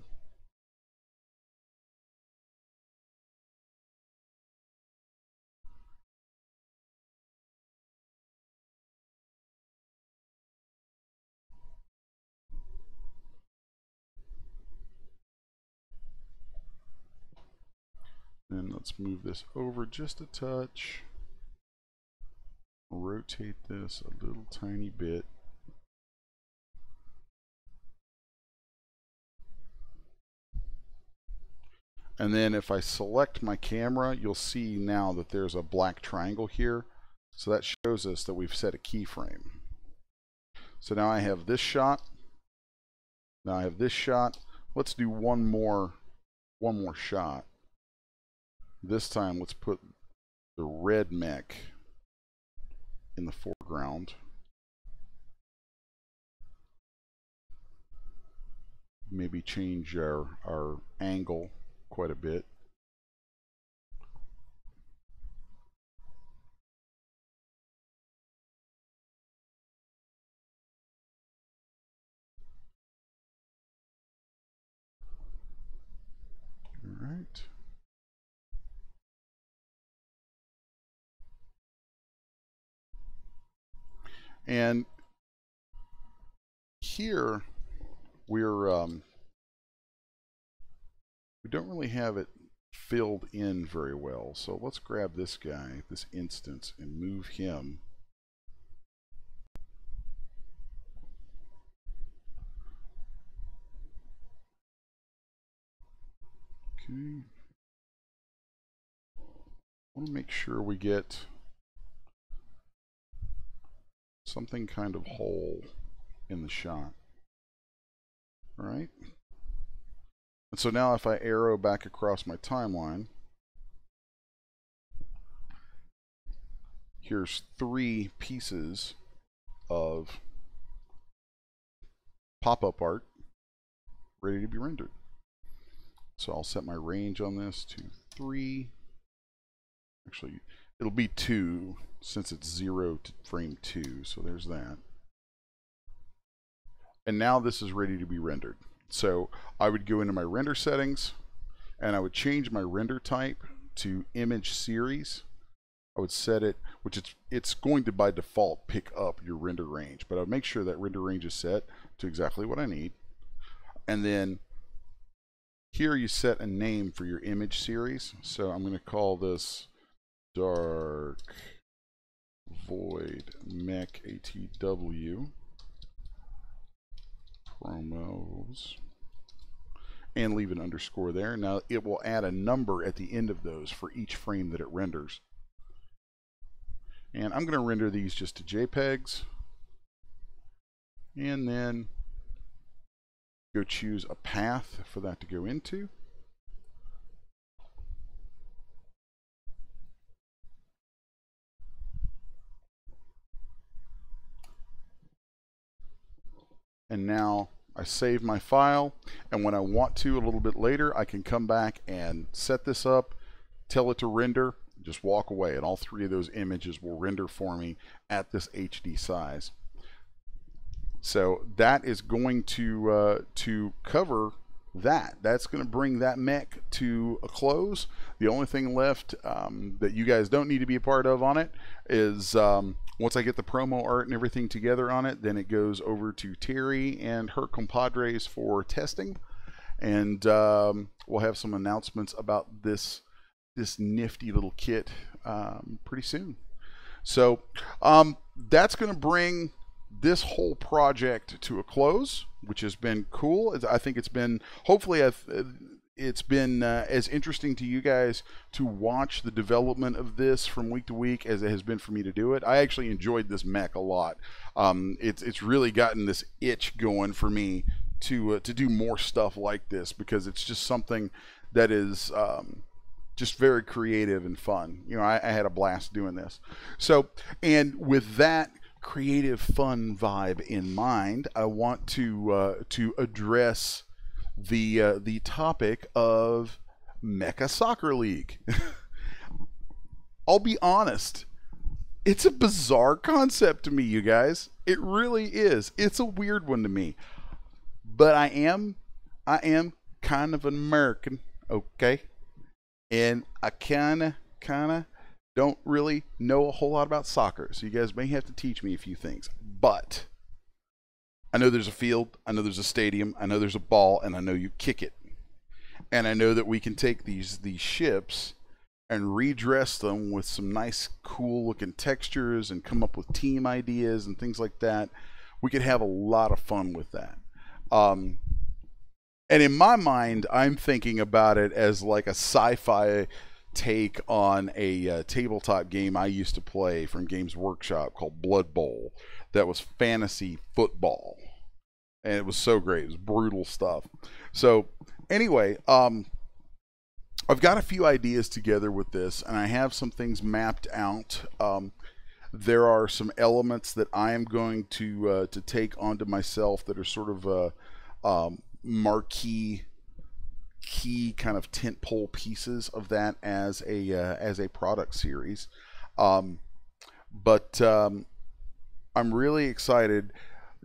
And let's move this over just a touch. Rotate this a little tiny bit. And then if I select my camera, you'll see now that there's a black triangle here. So that shows us that we've set a keyframe. So now I have this shot. Now I have this shot. Let's do one more shot. This time let's put the red mech in the foreground. Maybe change our angle quite a bit. All right. And here we don't really have it filled in very well. So let's grab this guy, this instance, and move him. Okay. I want to make sure we get something kind of whole in the shot. All right. And so now if I arrow back across my timeline, here's 3 pieces of pop-up art ready to be rendered. So I'll set my range on this to 3. Actually, it'll be 2 since it's 0 to frame 2. So there's that. And now this is ready to be rendered. So I would go into my render settings and I would change my render type to image series. I would set it, which it's going to by default pick up your render range, but I would make sure that render range is set to exactly what I need. And then here you set a name for your image series. So I'm going to call this Dark Void Mech ATW promos, and leave an underscore there. Now it will add a number at the end of those for each frame that it renders. And I'm going to render these just to JPEGs, and then go choose a path for that to go into. And now I save my file, and when I want to a little bit later, I can come back and set this up, tell it to render, just walk away, and all 3 of those images will render for me at this HD size. So that is going to cover that. That's going to bring that mech to a close. The only thing left that you guys don't need to be a part of on it is once I get the promo art and everything together on it, then it goes over to Terry and her compadres for testing, and we'll have some announcements about this nifty little kit pretty soon. So that's going to bring this whole project to a close, which has been cool. I think it's been, hopefully it's been as interesting to you guys to watch the development of this from week to week as it has been for me to do it. I actually enjoyed this mech a lot. It's really gotten this itch going for me to do more stuff like this, because it's just something that is just very creative and fun. You know, I had a blast doing this. So, and with that creative fun vibe in mind, I want to address the topic of Mecha Soccer League. I'll be honest, it's a bizarre concept to me, you guys. It really is. It's a weird one to me. But I am kind of an American, okay? And I kind of don't really know a whole lot about soccer, so you guys may have to teach me a few things. But I know there's a field, I know there's a stadium, I know there's a ball, and I know you kick it. And I know that we can take these ships and redress them with some nice, cool-looking textures and come up with team ideas and things like that. We could have a lot of fun with that. And in my mind, I'm thinking about it as like a sci-fi take on a tabletop game I used to play from Games Workshop called Blood Bowl that was fantasy football. And it was so great. It was brutal stuff. So anyway, I've got a few ideas together with this, and I have some things mapped out. There are some elements that I am going to take onto myself that are sort of marquee key kind of tentpole pieces of that as a product series. But I'm really excited,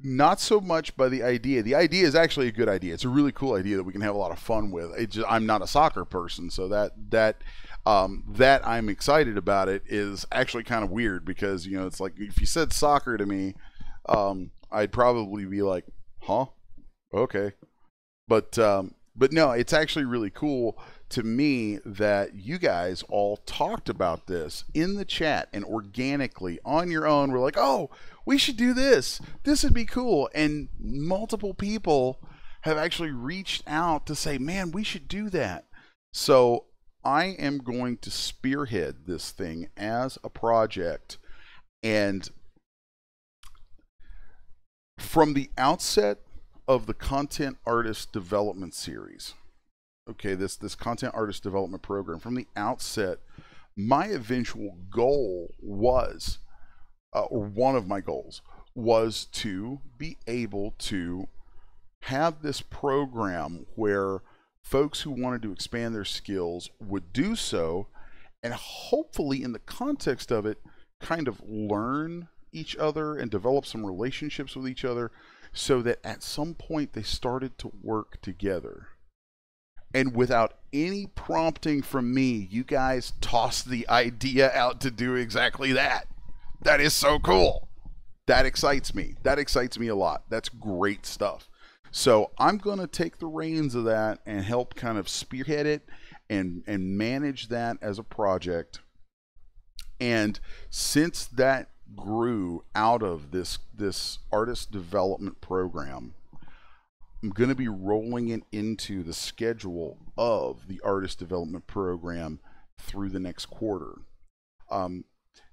not so much by the idea. The idea is actually a good idea. It's a really cool idea that we can have a lot of fun with. I'm not a soccer person, so that I'm excited about it is actually kind of weird, because, you know, it's like if you said soccer to me, I'd probably be like, huh? Okay. But no, it's actually really cool to me that you guys all talked about this in the chat and organically on your own. We're like, oh, we should do this. This would be cool. And multiple people have actually reached out to say, man, we should do that. So I am going to spearhead this thing as a project. And from the outset of the Content Artist Development Series, okay, this content artist development program, from the outset, my eventual goal was, or one of my goals, was to be able to have this program where folks who wanted to expand their skills would do so, and hopefully in the context of it, kind of learn each other and develop some relationships with each other, so that at some point they started to work together. And without any prompting from me, you guys tossed the idea out to do exactly that. That is so cool. That excites me. That excites me a lot. That's great stuff. So I'm going to take the reins of that and help kind of spearhead it and manage that as a project. And since that grew out of this artist development program, I'm going to be rolling it into the schedule of the artist development program through the next quarter.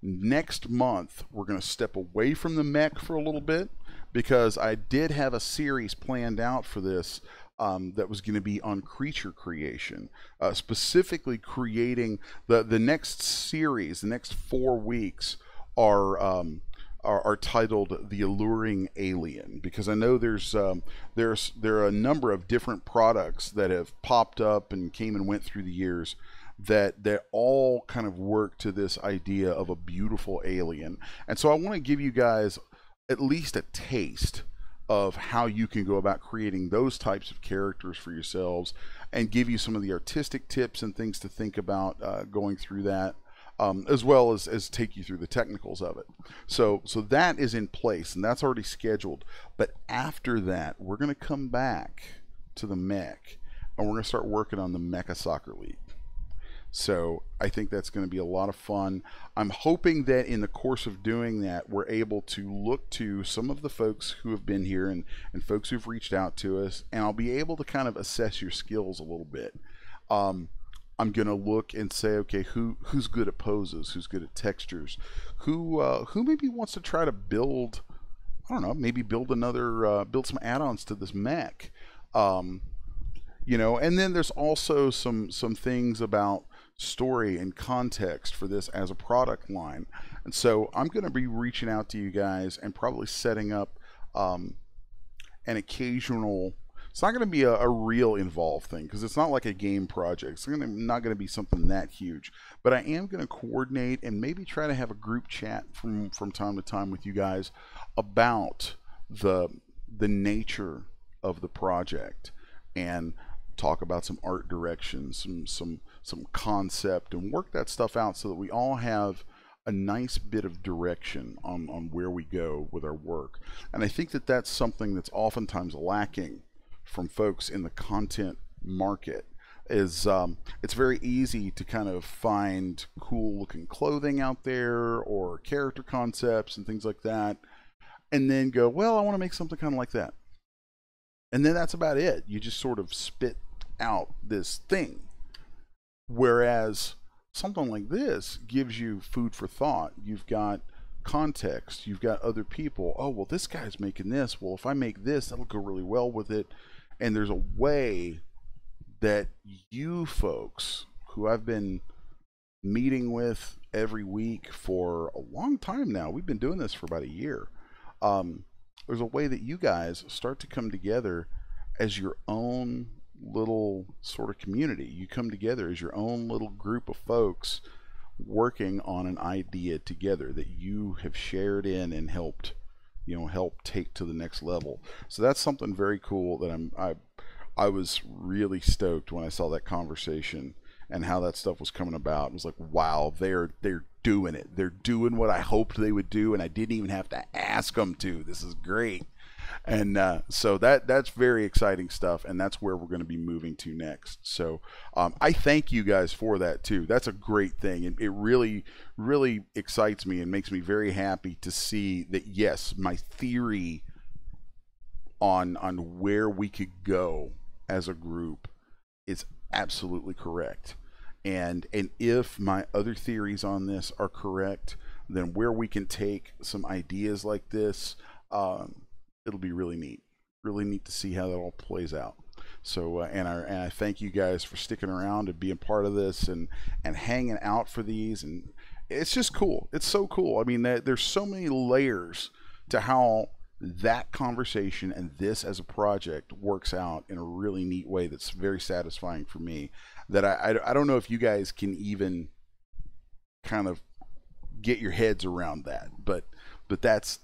Next month, we're going to step away from the mech for a little bit, because I did have a series planned out for this that was going to be on creature creation, specifically creating the next series. The next 4 weeks are titled "The Alluring Alien," because I know there are a number of different products that have popped up and came and went through the years that all kind of work to this idea of a beautiful alien. And so I want to give you guys at least a taste of how you can go about creating those types of characters for yourselves, and give you some of the artistic tips and things to think about going through that. As well as take you through the technicals of it. So that is in place, and that's already scheduled. But after that, we're going to come back to the mech, and we're going to start working on the Mecha Soccer League. So I think that's going to be a lot of fun. I'm hoping that in the course of doing that, we're able to look to some of the folks who have been here and folks who've reached out to us, and I'll be able to kind of assess your skills a little bit. I'm gonna look and say, okay, who's good at poses, who's good at textures, who maybe wants to try to build, I don't know, maybe build some add-ons to this mech, you know. And then there's also some things about story and context for this as a product line. And so I'm gonna be reaching out to you guys and probably setting up an occasional. It's not going to be a real involved thing, because it's not like a game project. It's not going to be something that huge. But I am going to coordinate and maybe try to have a group chat from time to time with you guys about the nature of the project, and talk about some art direction, some concept, and work that stuff out so that we all have a nice bit of direction on where we go with our work. And I think that that's something that's oftentimes lacking from folks in the content market. Is it's very easy to kind of find cool looking clothing out there, or character concepts and things like that, and then go, well, I want to make something kind of like that, and then that's about it. You just sort of spit out this thing, whereas something like this gives you food for thought. You've got context, you've got other people. Oh, well, this guy's making this, well, if I make this, that'll go really well with it. And there's a way that you folks, who I've been meeting with every week for a long time now, we've been doing this for about a year, there's a way that you guys start to come together as your own little sort of community. You come together as your own little group of folks working on an idea together that you have shared in and helped take to the next level. So that's something very cool that I was really stoked when I saw that conversation and how that stuff was coming about. It was like, wow, they're doing it. They're doing what I hoped they would do, and I didn't even have to ask them to. This is great. And so that's very exciting stuff, and that's where we're going to be moving to next. So I thank you guys for that too. That's a great thing, and it really, really excites me and makes me very happy to see that, yes, my theory on where we could go as a group is absolutely correct. And if my other theories on this are correct, then where we can take some ideas like this, it'll be really neat to see how that all plays out. So and I thank you guys for sticking around and being part of this and hanging out for these, and it's just cool. It's so cool. I mean, there's so many layers to how that conversation and this as a project works out in a really neat way that's very satisfying for me, that I don't know if you guys can even kind of get your heads around that, but that's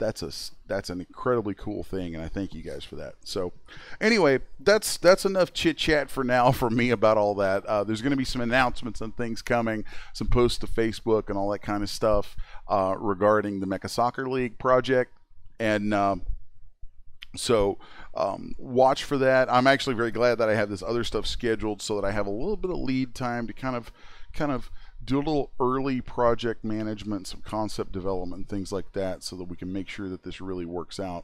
an incredibly cool thing, and I thank you guys for that. So anyway, that's enough chit chat for now from me about all that. There's going to be some announcements and things coming, some posts to Facebook and all that kind of stuff regarding the Mecha Soccer League project, and so watch for that. I'm actually very glad that I have this other stuff scheduled so that I have a little bit of lead time to kind of do a little early project management, some concept development, things like that, so that we can make sure that this really works out.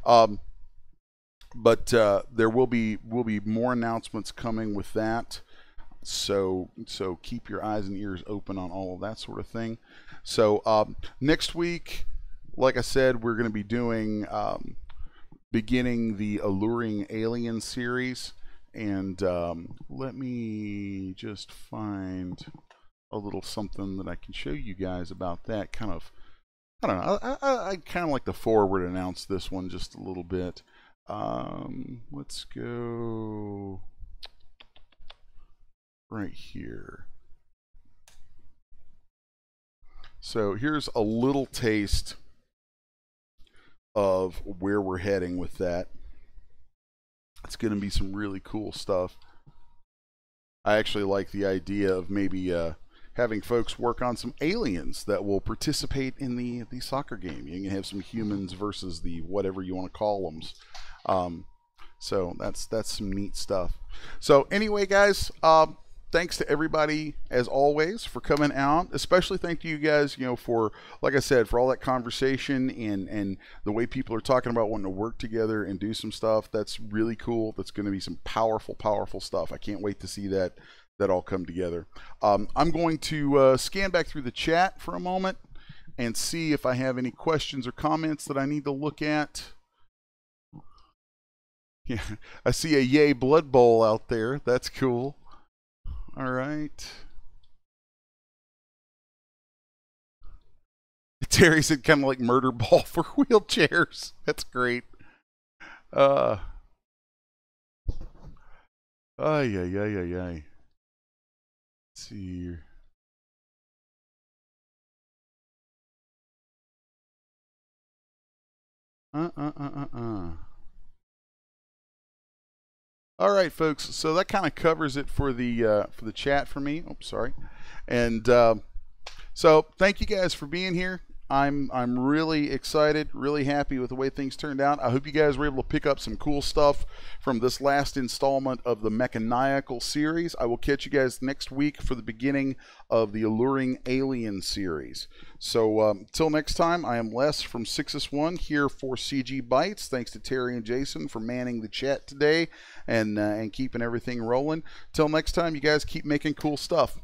But there will be more announcements coming with that. So keep your eyes and ears open on all of that sort of thing. So next week, like I said, we're going to be doing beginning the Alluring Alien series, and let me just find a little something that I can show you guys about that. Kind of, I don't know, I kind of like to forward announce this one just a little bit. Let's go right here. So here's a little taste of where we're heading with that. It's going to be some really cool stuff. I actually like the idea of maybe having folks work on some aliens that will participate in the soccer game. You can have some humans versus the whatever you want to call them. So that's some neat stuff. So anyway, guys, thanks to everybody as always for coming out. Especially thank you guys, for, like I said, for all that conversation and the way people are talking about wanting to work together and do some stuff. That's really cool. That's going to be some powerful stuff. I can't wait to see that all come together. I'm going to scan back through the chat for a moment and see if I have any questions or comments that I need to look at. Yeah, I see a Yay Blood Bowl out there. That's cool. All right. Terry said kind of like murder ball for wheelchairs. That's great. Ay. Let's see here. All right, folks. So that kind of covers it for the chat for me. Oh, sorry. And so thank you guys for being here. I'm really excited, really happy with the way things turned out. I hope you guys were able to pick up some cool stuff from this last installment of the Mechanical series. I will catch you guys next week for the beginning of the Alluring Alien series. So till next time, I am Les from 6S1 here for CGBytes. Thanks to Terry and Jason for manning the chat today and keeping everything rolling. Till next time, you guys keep making cool stuff.